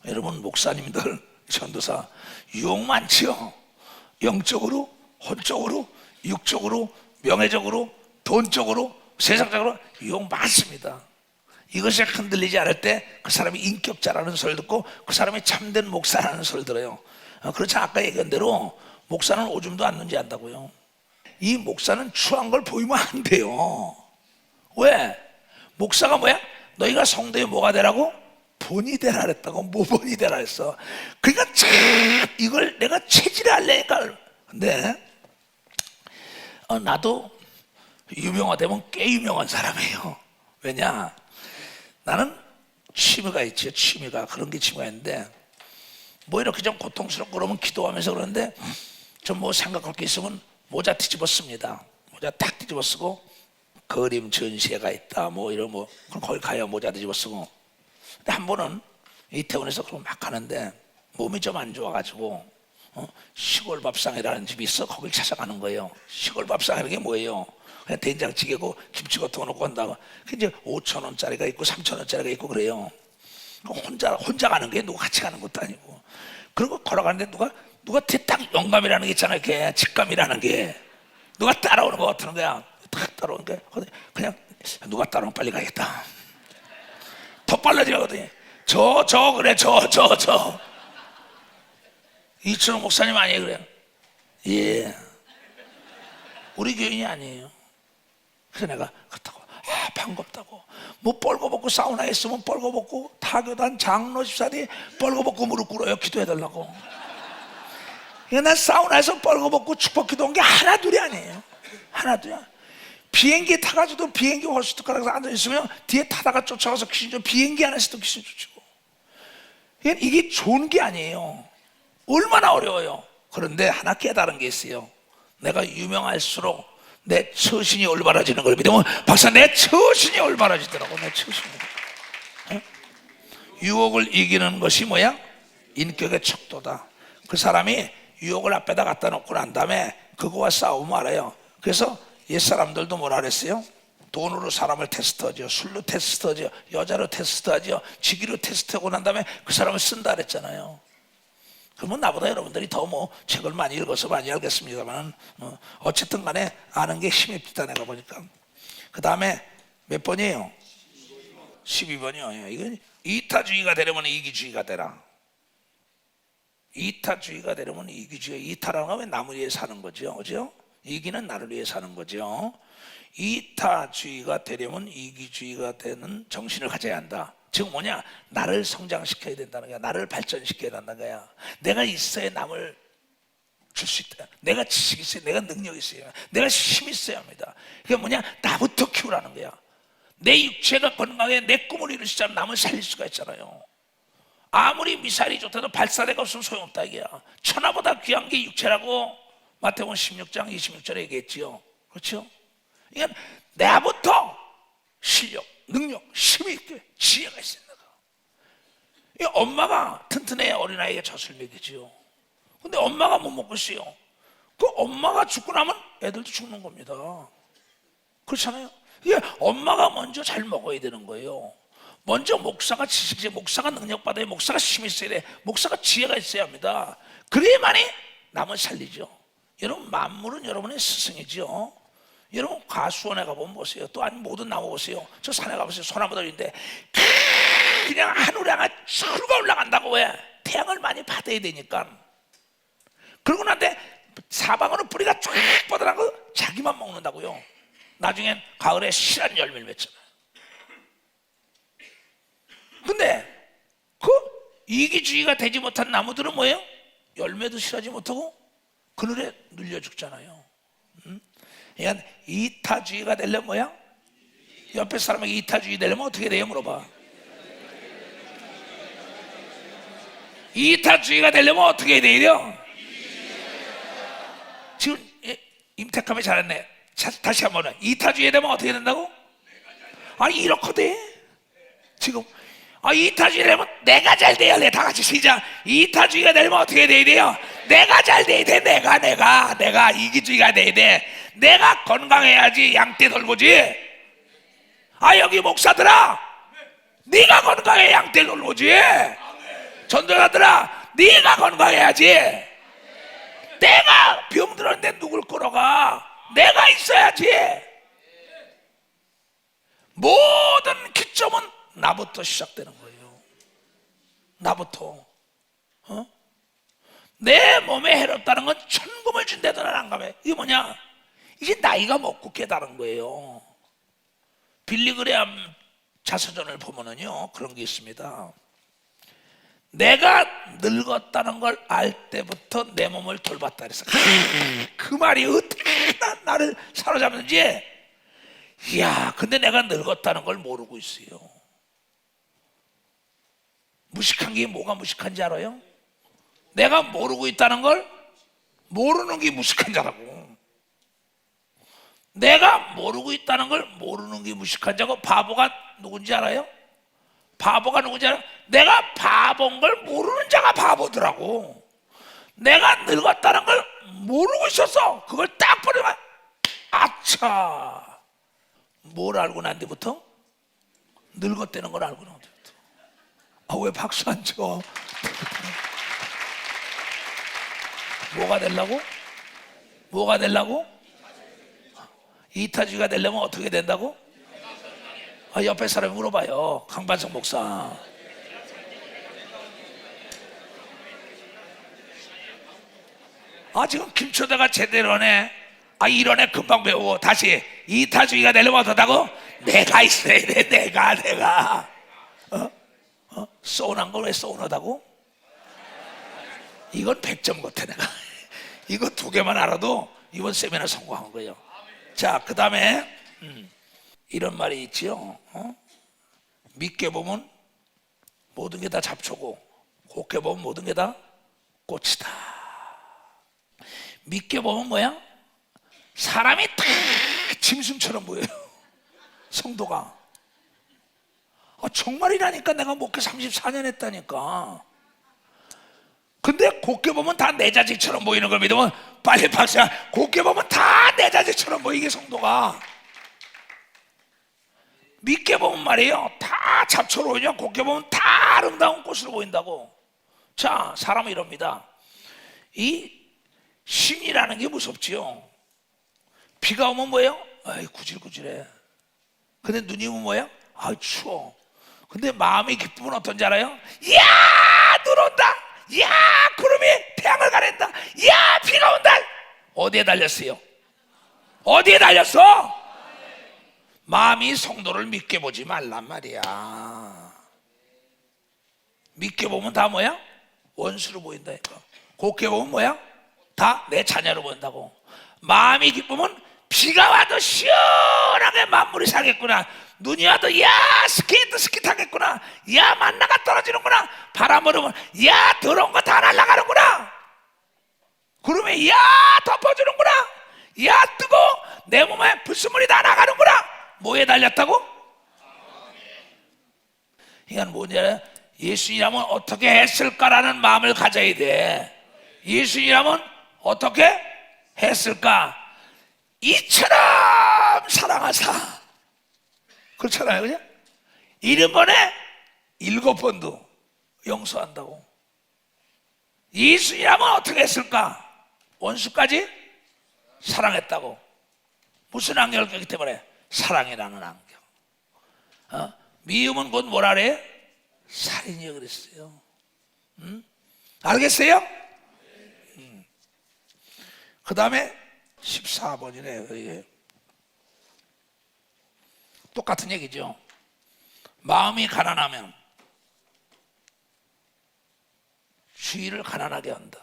여러분, 목사님들, 전도사 유혹 많지요. 영적으로, 혼적으로, 육적으로, 명예적으로, 돈적으로, 세상적으로 유혹 많습니다. 이것이 흔들리지 않을 때 그 사람이 인격자라는 소리를 듣고 그 사람이 참된 목사라는 소리를 들어요. 그렇지, 아까 얘기한 대로 목사는 오줌도 안 눈지한다고요. 이 목사는 추한 걸 보이면 안 돼요. 왜? 목사가 뭐야? 너희가 성도의 뭐가 되라고? 본이 되라 그랬다고. 모본이 되라 했어. 그러니까 참 이걸 내가 체질을 하려니까. 근데 나도 유명하다면 꽤 유명한 사람이에요. 왜냐? 나는 취미가 있지. 취미가 그런 게 취미가 있는데 뭐 이렇게 좀 고통스럽고 그러면 기도하면서 그러는데 좀 뭐 생각할 게 있으면 모자 뒤집어 씁니다. 모자 딱 뒤집어 쓰고 그림 전시회가 있다 뭐 이런 뭐 그럼 거기 가야 모자 뒤집어 쓰고. 근데 한 번은 이태원에서 그걸 막 하는데 몸이 좀 안 좋아가지고 시골 밥상이라는 집이 있어. 거길 찾아가는 거예요. 시골 밥상이라는 게 뭐예요? 그냥 된장찌개고 김치 같은 거 놓고 한다고. 이제 5,000원짜리가 있고 3,000원짜리가 있고 그래요. 혼자 가는 게 누가 같이 가는 것도 아니고. 그리고 걸어가는데 누가 딱 영감이라는 게 있잖아요. 이렇게 직감이라는 게 누가 따라오는 것 같은 거야. 딱 따라오는 게 그냥 누가 따라오면 빨리 가겠다. 더 빨라지거든요. 그래 이철호 목사님 아니에요? 그래요. 예, 우리 교인이 아니에요. 그래서 내가 그렇다고 반갑다고 뭐 뻘거벗고 사우나에 있으면 뻘거벗고 타교단 장로 집사들이 뻘거벗고 무릎 꿇어요. 기도해달라고. 난 사우나에서 뻘거벗고 축복 기도한 게 하나 둘이 아니에요. 하나 둘이야. 비행기 타가지고도 비행기 호스트카락에서 앉아있으면 뒤에 타다가 쫓아가서 귀신 쫓고 비행기 안에서도 귀신 쫓고. 이게 좋은 게 아니에요. 얼마나 어려워요. 그런데 하나 깨달은 게 있어요. 내가 유명할수록 내 처신이 올바라지는 걸 믿으면 박사 내 처신이 올바라지더라고. 내 처신이. 유혹을 이기는 것이 뭐야? 인격의 척도다. 그 사람이 유혹을 앞에다 갖다 놓고 난 다음에 그거와 싸우면 알아요. 그래서 옛사람들도 뭐라 그랬어요? 돈으로 사람을 테스트하죠. 술로 테스트하죠. 여자로 테스트하죠. 직위로 테스트하고 난 다음에 그 사람을 쓴다 그랬잖아요. 그러면 나보다 여러분들이 더 뭐 책을 많이 읽어서 많이 알겠습니다만 어쨌든 간에 아는 게 힘이 있다 내가 보니까. 그 다음에 몇 번이에요? 12번이요. 이건 이타주의가 되려면 이기주의가 되라. 이타주의가 되려면 이기주의. 이타라는 건 왜 남을 위해 사는 거죠, 그죠? 이기는 나를 위해 사는 거죠. 이타주의가 되려면 이기주의가 되는 정신을 가져야 한다. 즉 뭐냐? 나를 성장시켜야 된다는 거야. 나를 발전시켜야 된다는 거야. 내가 있어야 남을 줄 수 있다. 내가 지식이 있어야, 내가 능력이 있어야, 내가 힘이 있어야 합니다. 그게 뭐냐? 나부터 키우라는 거야. 내 육체가 건강해 내 꿈을 이룰 수 있다면 남을 살릴 수가 있잖아요. 아무리 미사일이 좋다도 발사대가 없으면 소용없다 이게야. 천하보다 귀한 게 육체라고 마태복음 16장 26절에 얘기했지요. 그렇죠? 그러니까 나부터 실력, 능력, 힘이 있게 지혜가 있어야 된다. 엄마가 튼튼해야 어린아이에게 젖을 먹이지요. 근데 엄마가 못 먹고 있어요. 그 엄마가 죽고 나면 애들도 죽는 겁니다. 그렇잖아요. 이게 엄마가 먼저 잘 먹어야 되는 거예요. 먼저 목사가 지식이, 목사가 능력받아야, 목사가 힘이 있어야 돼. 목사가 지혜가 있어야 합니다. 그래야만이 남을 살리죠. 여러분 만물은 여러분의 스승이죠. 여러분 과수원에 가보면 보세요. 또 아니 모든 나무 보세요. 저 산에 가보세요. 소나무들인데 그냥 하늘에 향해 철가 올라간다고. 왜? 태양을 많이 받아야 되니까. 그러고 난데 사방으로 뿌리가 쫙 뻗어나고 자기만 먹는다고요. 나중엔 가을에 실한 열매를 맺잖아요. 근데 그 이기주의가 되지 못한 나무들은 뭐예요? 열매도 실하지 못하고 그늘에 눌려 죽잖아요. 그러니까 이타주의가 되려면 뭐야? 옆에 사람에게 이타주의 되려면 어떻게 돼요? 물어봐. 이타주의가 되려면 어떻게 돼요? 지금 임택함이 잘했네. 다시 한번 이타주의 되면 어떻게 된다고? 아니 이렇게 돼. 지금 이타주의 되면 내가 잘 돼야 돼. 다 같이 시작. 이타주의가 되면 어떻게 돼야 돼요? 내가 잘 돼야 돼. 내가 이기주의가 돼야 돼. 내가 건강해야지 양떼 돌보지. 여기 목사들아, 네가 건강해 양떼 돌보지. 전도자들아, 네가 건강해야지. 내가 병들었는데 누굴 끌어가? 내가 있어야지. 모든 기점은 나부터 시작되는 거예요. 나부터. 내 몸에 해롭다는 건 천금을 준대도 안 가면. 이게 뭐냐? 이제 나이가 먹고 깨달은 거예요. 빌리그레암 자서전을 보면은요 그런 게 있습니다. 내가 늙었다는 걸 알 때부터 내 몸을 돌봤다 그래서 그 말이 어떻게 나를 사로잡는지. 이야, 근데 내가 늙었다는 걸 모르고 있어요. 무식한 게 뭐가 무식한지 알아요? 내가 모르고 있다는 걸 모르는 게 무식한 자라고. 내가 모르고 있다는 걸 모르는 게 무식한 자고. 바보가 누군지 알아요? 바보가 누군지 알아요? 내가 바본 걸 모르는 자가 바보더라고. 내가 늙었다는 걸 모르고 있었어. 그걸 딱 보내면 아차. 뭘 알고 난 뒤부터? 늙었다는 걸 알고 난 뒤부터. 왜 박수 안 쳐? 뭐가 되려고? 뭐가 되려고? 이타주의가 되려면 어떻게 된다고? 옆에 사람이 물어봐요. 강반석 목사. 지금 김초대가 제대로 하네. 이러네. 금방 배우고. 다시 이타주의가 되려면 어떻다고? 내가 있어야 돼. 내가 서운한 걸 왜 서운하다고? 이건 100점 같아. 내가 이거 2개만 알아도 이번 세미나 성공한 거예요. 자, 그 다음에 이런 말이 있지요. 믿게 보면 모든 게 다 잡초고, 곱게 보면 모든 게 다 꽃이다. 믿게 보면 뭐야? 사람이 다 짐승처럼 보여요. 성도가. 정말이라니까. 내가 목회 34년 했다니까. 근데 곱게 보면 다 내 자식처럼 보이는 걸 믿으면 빨리 박수야. 곱게 보면 다 내 자식처럼 보이게 성도가. 믿게 보면 말이에요, 다 잡초로 보이냐. 곱게 보면 다 아름다운 꽃으로 보인다고. 자, 사람은 이럽니다. 이 신이라는 게 무섭지요. 비가 오면 뭐예요? 구질구질해. 근데 눈이 오면 뭐예요? 추워. 근데 마음이 기쁘면 어떤지 알아요? 이야, 눈 온다. 이야, 구름이 태양을 가린다. 이야, 비가 온다. 어디에 달렸어요? 어디에 달렸어? 마음이 성도를 믿게 보지 말란 말이야. 믿게 보면 다 뭐야? 원수로 보인다니까. 곱게 보면 뭐야? 다 내 자녀로 보인다고. 마음이 기쁘면 비가 와도 시원하게 만물이 살겠구나. 눈이 와도 야, 스키 타겠구나. 야, 만나가 떨어지는구나. 바람 불으면 야, 더러운 거 다 날아가는구나. 구름이 야, 덮어주는구나. 야, 뜨거, 내 몸에 불순물이 다 나가는구나. 뭐에 달렸다고? 이건 뭐냐? 예수님이라면 어떻게 했을까라는 마음을 가져야 돼. 예수님이라면 어떻게 했을까? 이처럼 사랑하사. 그렇잖아요, 그죠? 7번에 7번도 용서한다고. 예수님이라면 어떻게 했을까? 원수까지 사랑했다고. 무슨 안경을 꼈기 때문에? 사랑이라는 안경. 미움은 곧 뭐라 그래? 살인이요 그랬어요. 알겠어요? 그 다음에 14번이네요. 똑같은 얘기죠. 마음이 가난하면 주의를 가난하게 한다.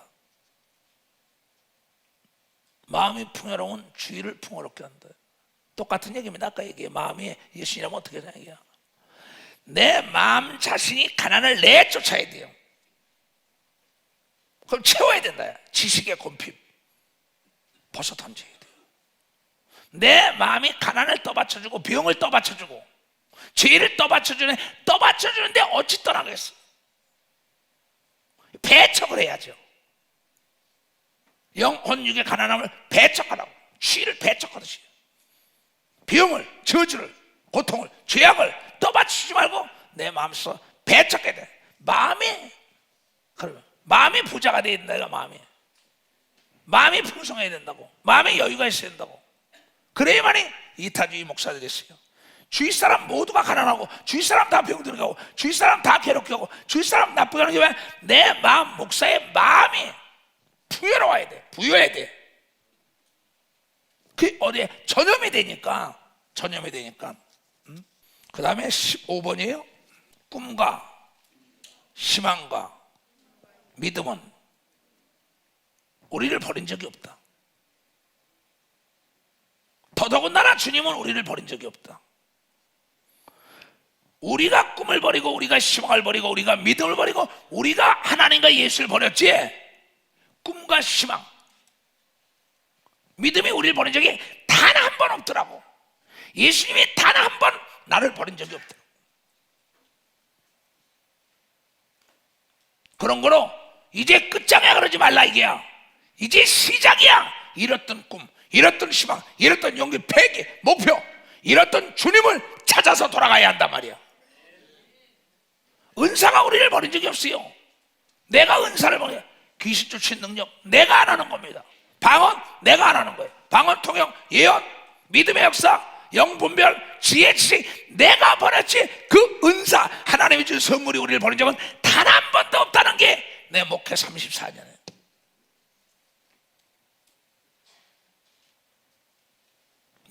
마음이 풍요로운 주의를 풍요롭게 한다. 똑같은 얘기입니다. 아까 얘기해. 마음이 예수님이라면 어떻게 되냐 얘기야. 내 마음 자신이 가난을 내쫓아야 돼요. 그럼 채워야 된다. 지식의 곰핍 벗어 던져야 돼요. 내 마음이 가난을 떠받쳐주고 병을 떠받쳐주고 죄를 떠받쳐주는데 어찌 떠나겠어. 배척을 해야죠. 영혼 육의 가난함을 배척하라고. 취를 배척하듯이 병을, 저주를, 고통을, 죄악을 떠받치지 말고 내 마음속 배척해야 돼. 마음이 부자가 돼야 된다. 마음이 풍성해야 된다고. 마음에 여유가 있어야 된다고. 그래야만이 이타주의 목사들이 있어요. 주위 사람 모두가 가난하고 주위 사람 다 병들게 하고 주위 사람 다 괴롭게 하고 주위 사람 나쁘게 하는 게 왜? 내 마음, 목사의 마음이 풍요로워야 돼. 부여해야 돼. 그 어디에 전염이 되니까. 그 다음에 15번이에요. 꿈과 희망과 믿음은 우리를 버린 적이 없다. 더더군다나 주님은 우리를 버린 적이 없다. 우리가 꿈을 버리고 우리가 희망을 버리고 우리가 믿음을 버리고 우리가 하나님과 예수를 버렸지. 꿈과 희망, 믿음이 우리를 버린 적이 단 한 번 없더라고. 예수님이 단 한 번 나를 버린 적이 없더라고. 그런 거로 이제 끝장이야 그러지 말라 이게야. 이제 시작이야. 잃었던 꿈, 잃었던 희망, 잃었던 용기, 패기, 목표, 잃었던 주님을 찾아서 돌아가야 한단 말이야. 은사가 우리를 버린 적이 없어요. 내가 은사를 버려. 귀신 쫓는 능력 내가 안 하는 겁니다. 방언 내가 안 하는 거예요. 방언, 통역, 예언, 믿음의 역사, 영분별, 지혜, 지식 내가 버렸지. 그 은사 하나님이 준 선물이 우리를 버린 적은 단 한 번도 없다는 게 내 목회 34년에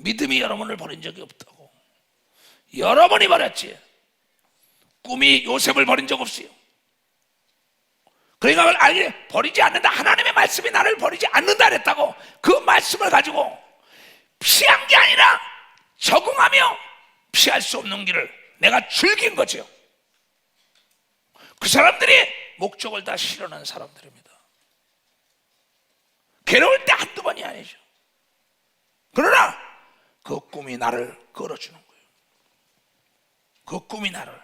믿음이 여러분을 버린 적이 없다고. 여러분이 버렸지. 꿈이 요셉을 버린 적 없어요. 그러니까 알게 버리지 않는다. 하나님의 말씀이 나를 버리지 않는다 그랬다고. 그 말씀을 가지고 피한 게 아니라 적응하며 피할 수 없는 길을 내가 즐긴 거죠. 그 사람들이 목적을 다 실현한 사람들입니다. 괴로울 때 한두 번이 아니죠. 그러나 그 꿈이 나를 끌어주는 거예요. 그 꿈이 나를.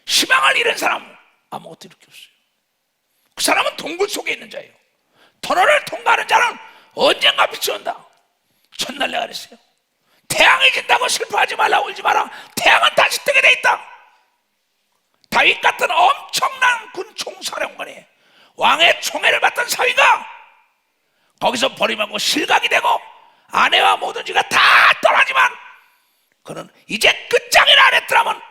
희망을 잃은 사람은 아무것도 이렇게 없어요. 그 사람은 동굴 속에 있는 자예요. 터널을 통과하는 자는 언젠가 빛이 온다. 첫날 내가 그랬어요. 태양이 진다고 슬퍼하지 말라, 울지 마라. 태양은 다시 뜨게 돼 있다. 다윗 같은 엄청난 군 총사령관이, 왕의 총애를 받던 사위가 거기서 버림하고 실각이 되고 아내와 모든 지가 다 떠나지만 그는 이제 끝장이라 안 했더라면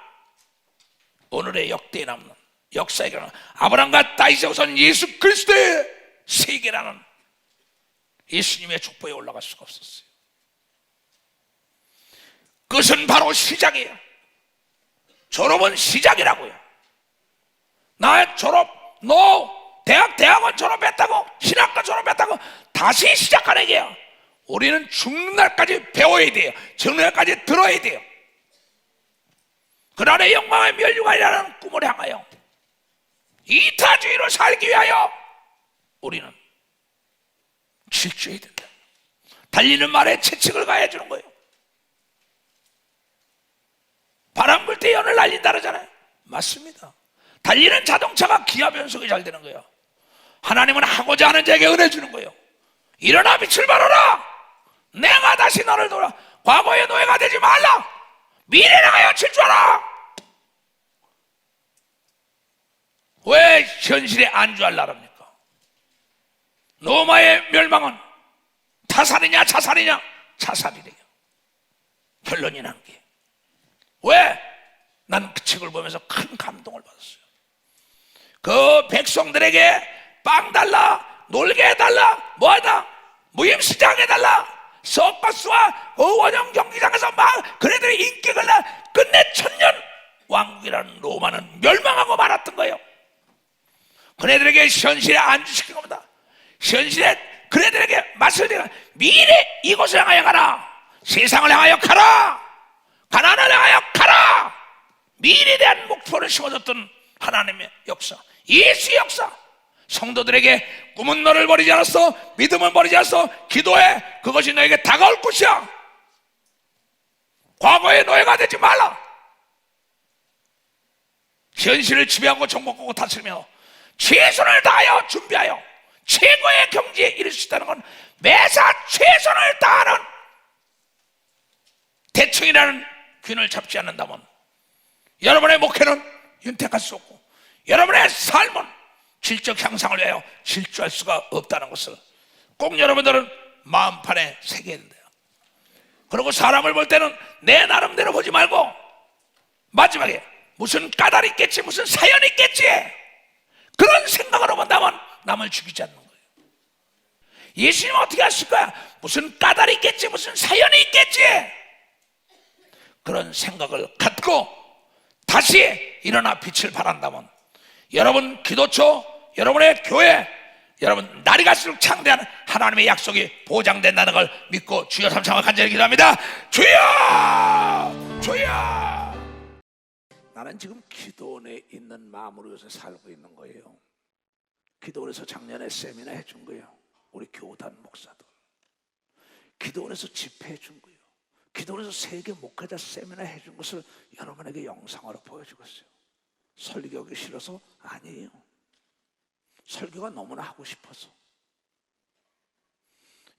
오늘의 역대에 남는, 역사에 남는 아브라함과 다윗의 후손 예수 그리스도의 세계라는 예수님의 족보에 올라갈 수가 없었어요. 그것은 바로 시작이에요. 졸업은 시작이라고요. 나 졸업, 너 대학원 졸업했다고, 신학과 졸업했다고 다시 시작하는 얘기야. 우리는 죽는 날까지 배워야 돼요. 죽는 날까지 들어야 돼요. 그날의 영광의 멸류관이라는 꿈을 향하여 이타주의로 살기 위하여 우리는 질주해야 된다. 달리는 말에 채찍을 가해주는 거예요. 바람 불 때 연을 날린다 그러잖아요. 맞습니다. 달리는 자동차가 기아 변속이 잘 되는 거예요. 하나님은 하고자 하는 자에게 은혜 주는 거예요. 일어나 빛을 발하라. 내가 다시 너를 돌아. 과거의 노예가 되지 말라. 미래를 향하여 질주하라. 왜 현실에 안주하려합니까? 로마의 멸망은 타살이냐 자살이냐? 자살이래요. 결론이 난 게. 왜? 나는 그 책을 보면서 큰 감동을 받았어요. 그 백성들에게 빵 달라, 놀게 해달라, 뭐하다, 무임시장 해달라, 서커스와 원형 경기장에서 막 그네들의 인기 걸라 끝내 천년 왕국이라는 로마는 멸망하고 말았던 거예요. 그네들에게 현실에 안주시킨 겁니다. 현실에 그네들에게 맛을 내가 미래 이곳을 향하여 가라. 세상을 향하여 가라. 가나안을 향하여 가라. 미래에 대한 목표를 심어줬던 하나님의 역사, 예수의 역사. 성도들에게 꿈은 너를 버리지 않았어. 믿음은 버리지 않았어. 기도해. 그것이 너에게 다가올 것이야. 과거의 노예가 되지 말라. 현실을 지배하고 정복하고 다스리며 최선을 다하여 준비하여 최고의 경지에 이를 수 있다는 건 매사 최선을 다하는 대청이라는 균을 잡지 않는다면 여러분의 목회는 윤택할 수 없고 여러분의 삶은 질적 향상을 위하여 질주할 수가 없다는 것을 꼭 여러분들은 마음판에 새겨야 된대요. 그리고 사람을 볼 때는 내 나름대로 보지 말고 마지막에 무슨 까닭이 있겠지, 무슨 사연이 있겠지, 그런 생각으로 본다면 남을 죽이지 않는 거예요. 예수님은 어떻게 하실 거야? 무슨 까닭이 있겠지, 무슨 사연이 있겠지, 그런 생각을 갖고 다시 일어나 빛을 발한다면 여러분 기도처, 여러분의 교회, 여러분 날이 갈수록 창대한 하나님의 약속이 보장된다는 걸 믿고 주여 삼창을 간절히 기도합니다. 주여! 주여! 나는 지금 기도원에 있는 마음으로 요새 살고 있는 거예요. 기도원에서 작년에 세미나 해준 거예요. 우리 교단 목사들 기도원에서 집회해 준 거예요. 기도원에서 세계 목회자 세미나 해준 것을 여러분에게 영상으로 보여주고 있어요. 설교하기 싫어서? 아니에요. 설교가 너무나 하고 싶어서.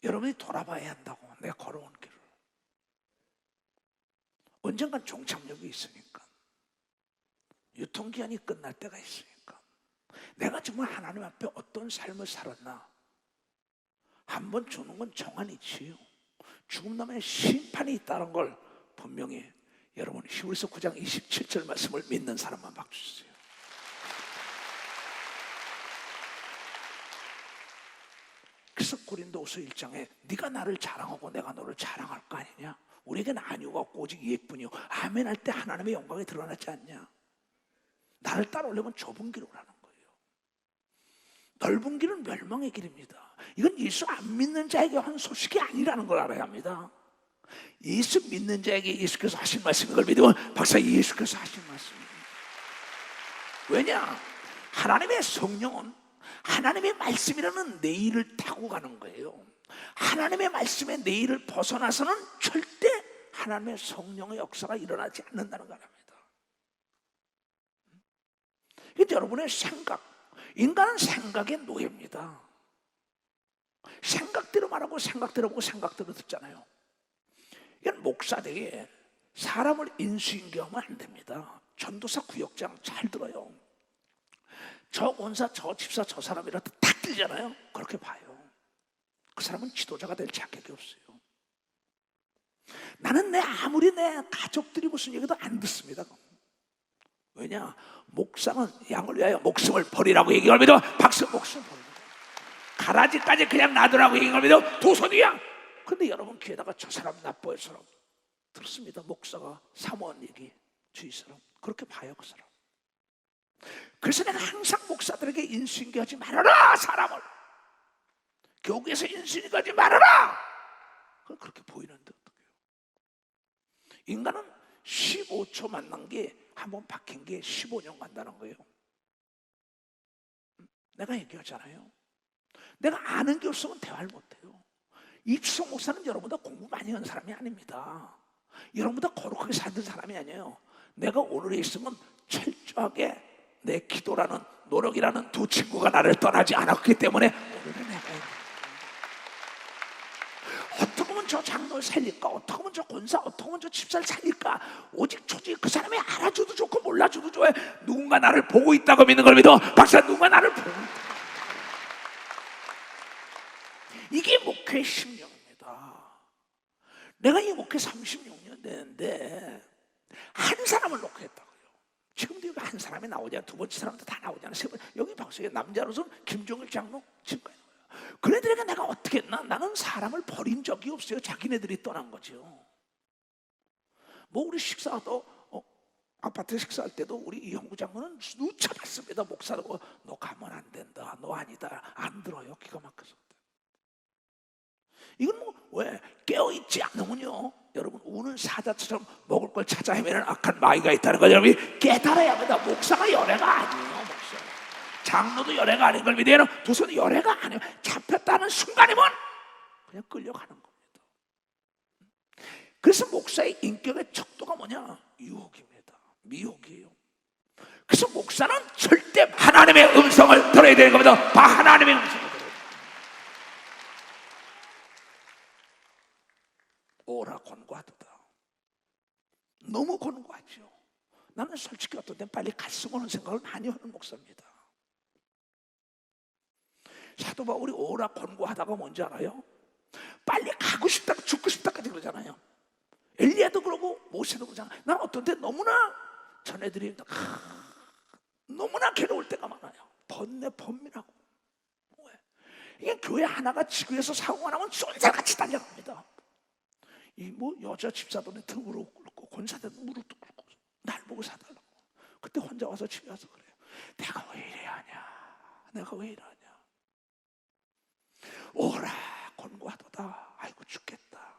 여러분이 돌아봐야 한다고. 내가 걸어온 길을. 언젠간 종착역이 있으니까, 유통기한이 끝날 때가 있으니까, 내가 정말 하나님 앞에 어떤 삶을 살았나 한번 주는 건 정한이지요. 죽음 다음에 심판이 있다는 걸 분명히 여러분 히브리서 9장 27절 말씀을 믿는 사람만 박수주세요. 그래서 고린도후서 1장에 네가 나를 자랑하고 내가 너를 자랑할 거 아니냐? 우리에게는 아니오가 없고 오직 이뿐이요 아멘 할 때 하나님의 영광이 드러나지 않냐? 나를 따라오려면 좁은 길로 가는 거예요. 넓은 길은 멸망의 길입니다. 이건 예수 안 믿는 자에게 한 소식이 아니라는 걸 알아야 합니다. 예수 믿는 자에게 예수께서 하신 말씀인 걸 믿으면 박사 예수께서 하신 말씀입니다. 왜냐? 하나님의 성령은 하나님의 말씀이라는 내일을 타고 가는 거예요. 하나님의 말씀의 내일을 벗어나서는 절대 하나님의 성령의 역사가 일어나지 않는다는 겁니다. 여러분의 생각, 인간은 생각의 노예입니다. 생각대로 말하고 생각대로 보고 생각대로 듣잖아요. 이건 목사되게 사람을 인수인계하면 안 됩니다. 전도사 구역장 잘 들어요. 저 원사, 저 집사, 저 사람이라도 딱 들잖아요. 그렇게 봐요. 그 사람은 지도자가 될 자격이 없어요. 나는 아무리 내 가족들이 무슨 얘기도 안 듣습니다. 왜냐? 목사는 양을 위하여 목숨을 버리라고 얘기합니다. 박수 목숨을 버립니다. 가라지까지 그냥 놔두라고 얘기합니다. 도선이야. 근데 여러분 귀에다가 저 사람 나빠요 사람 들었습니다. 목사가 사모한 얘기 주위 사람 그렇게 봐요. 그 사람. 그래서 내가 항상 목사들에게 인수인계하지 말아라. 사람을 교구에서 인수인계하지 말아라. 그렇게 보이는데 어떡해요? 인간은 15초 만난 게 한 번 박힌 게 15년 간다는 거예요. 내가 얘기하잖아요. 내가 아는 게 없으면 대화를 못해요. 이주성 목사는 여러분보다 공부 많이 한 사람이 아닙니다. 여러분보다 거룩하게 살던 사람이 아니에요. 내가 오늘에 있으면 철저하게 내 기도라는 노력이라는 두 친구가 나를 떠나지 않았기 때문에 오늘은 내가 어떻게 하면 저 장로를 살릴까? 어떻게 하면 저 권사, 어떻게 하면 저 집사를 살릴까? 오직 조직 그 사람이 알아줘도 좋고 몰라줘도 좋아요. 누군가 나를 보고 있다고 믿는 걸 믿어. 박사 누군가 나를 보고 있다. 이게 목회 심령입니다. 내가 이 목회 36년 됐는데 한 사람을 놓고 했다고요. 지금도 여기 한 사람이 나오잖아. 두 번째 사람도 다 나오잖아. 세 번. 여기 방송에 남자로서는 김종일 장로 지금까지 나와요. 그네들에게 내가 어떻게 했나? 나는 사람을 버린 적이 없어요. 자기네들이 떠난 거죠. 뭐 우리 식사도 아파트 식사할 때도 우리 이형구 장로는 누차봤습니다. 목사라고 너 가면 안 된다. 너 아니다. 안 들어요. 기가 막혀서. 이건 뭐 왜 깨어있지 않으면요 여러분 우는 사자처럼 먹을 걸 찾아 헤매는 악한 마귀가 있다는 걸 여러분이 깨달아야 합니다. 목사가 열애가 아니에요. 목사 장로도 열애가 아닌 걸 믿어요. 도선이 열애가 아니에요. 잡혔다는 순간이면 그냥 끌려가는 겁니다. 그래서 목사의 인격의 척도가 뭐냐? 유혹입니다. 미혹이에요. 그래서 목사는 절대 하나님의 음성을 들어야 되는 겁니다. 하나님의 음성을 오라 권고하도다. 너무 권고하죠. 나는 솔직히 어떤 때 빨리 갔으면 하는 생각을 많이 하는 목사입니다. 사도 바울이 오라 권고하다가 뭔지 알아요? 빨리 가고 싶다, 죽고 싶다까지 그러잖아요. 엘리야도 그러고 모세도 그러잖아요. 나는 어떤 때 너무나 전애들이 너무나 괴로울 때가 많아요. 번민하고. 왜? 이게 교회 하나가 지구에서 사고가 나면 쏜살같이 달려갑니다. 이 뭐 여자 집사들한테 무릎 꿇고 권사들한테 무릎도 꿇고 날 보고 사달라고. 그때 혼자 와서 집에 와서 그래요. 내가 왜 이래야 하냐? 내가 왜 이러냐? 오라 권고하도다. 아이고 죽겠다.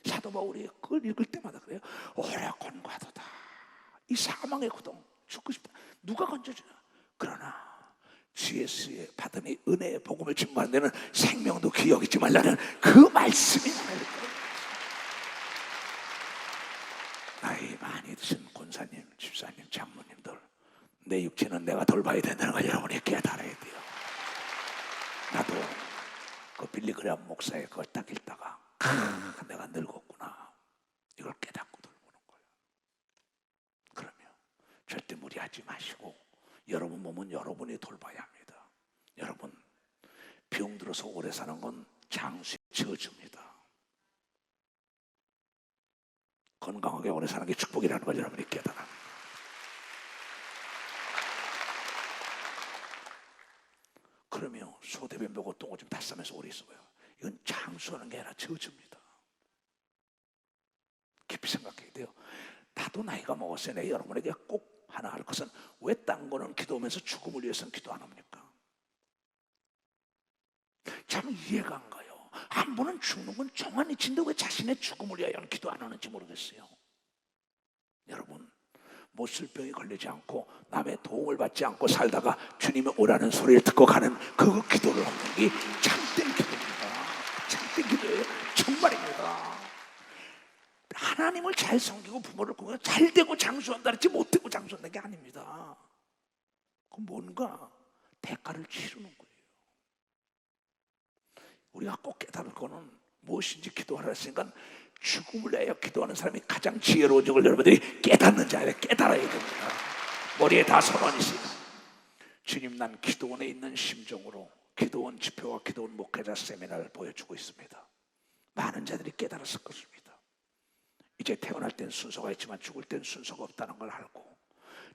사도 바울이 그걸 읽을 때마다 그래요. 오라 권고하도다. 이 사망의 고통 죽고 싶다. 누가 건져주냐? 그러나 주 예수의 받은 이 은혜의 복음을 증거하는 데는 생명도 기억이지 말라는 그 말씀이 나를 거예요. 나이 많이 드신 권사님, 집사님, 장로님들 내 육체는 내가 돌봐야 된다는 걸 여러분이 깨달아야 돼요. 나도 그 빌리그레암 목사의 그걸 딱 읽다가 내가 늙었구나 이걸 깨닫고 돌보는 거예요. 그러면 절대 무리하지 마시고 여러분 몸은 여러분이 돌봐야 합니다. 여러분 병 들어서 오래 사는 건 장수의 저주입니다. 건강하게 오래 사는 게 축복이라는 걸 여러분이 깨달아요. 그러면 소대변 보고 똥오줌 다 싸면서 오래 있어봐요. 이건 장수하는 게 아니라 저주입니다. 깊이 생각해야 돼요. 나도 나이가 먹었어요. 내가 여러분에게 꼭 하나 할 것은 왜 딴 거는 기도하면서 죽음을 위해서는 기도 안 합니까? 참 이해가 안 가요. 한 분은 죽는 건 정한 이치인데 왜 자신의 죽음을 위하여는 기도 안 하는지 모르겠어요. 여러분, 못쓸병이 걸리지 않고 남의 도움을 받지 않고 살다가 주님의 오라는 소리를 듣고 가는 그 기도를 하는 게 참된 기도입니다. 참된 기도예요. 정말입니다. 하나님을 잘 섬기고 부모를 꾸며 잘 되고 장수한다 그랬지 못되고 장수한다는 게 아닙니다. 그건 뭔가 대가를 치르는 거예요. 우리가 꼭 깨달을 거는 무엇인지 기도하라 했으니까 죽음을 위하여 기도하는 사람이 가장 지혜로운 걸 여러분들이 깨닫는지 알아야 깨달아야 됩니다. 머리에 다 선언이 있어요. 주님, 난 기도원에 있는 심정으로 기도원 집회와 기도원 목회자 세미나를 보여주고 있습니다. 많은 자들이 깨달았을 것입니다. 이제 태어날 땐 순서가 있지만 죽을 땐 순서가 없다는 걸 알고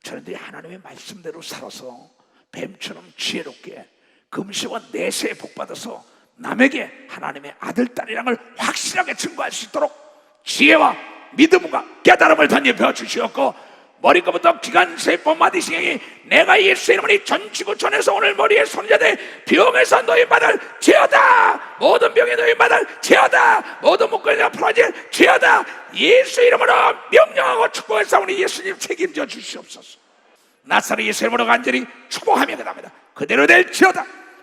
저희들이 하나님의 말씀대로 살아서 뱀처럼 지혜롭게 금시와 내세에 복받아서 남에게 하나님의 아들, 딸이라는 걸 확실하게 증거할 수 있도록 지혜와 믿음과 깨달음을 던져 주시었고 머리끝부터 기간세포 마디싱이 내가 예수 이름으로 전 지구촌에서 오늘 머리에 손자들 병에서 너희 받을 죄어다. 모든 병에 너희 받을 죄어다. 모든 목걸이가 풀어질 죄어다. 예수 이름으로 명령하고 축복해서 우리 예수님 책임져 주시옵소서. 나사렛 예수 이름으로 간절히 축복하며 그답니다. 그대로 될지어다.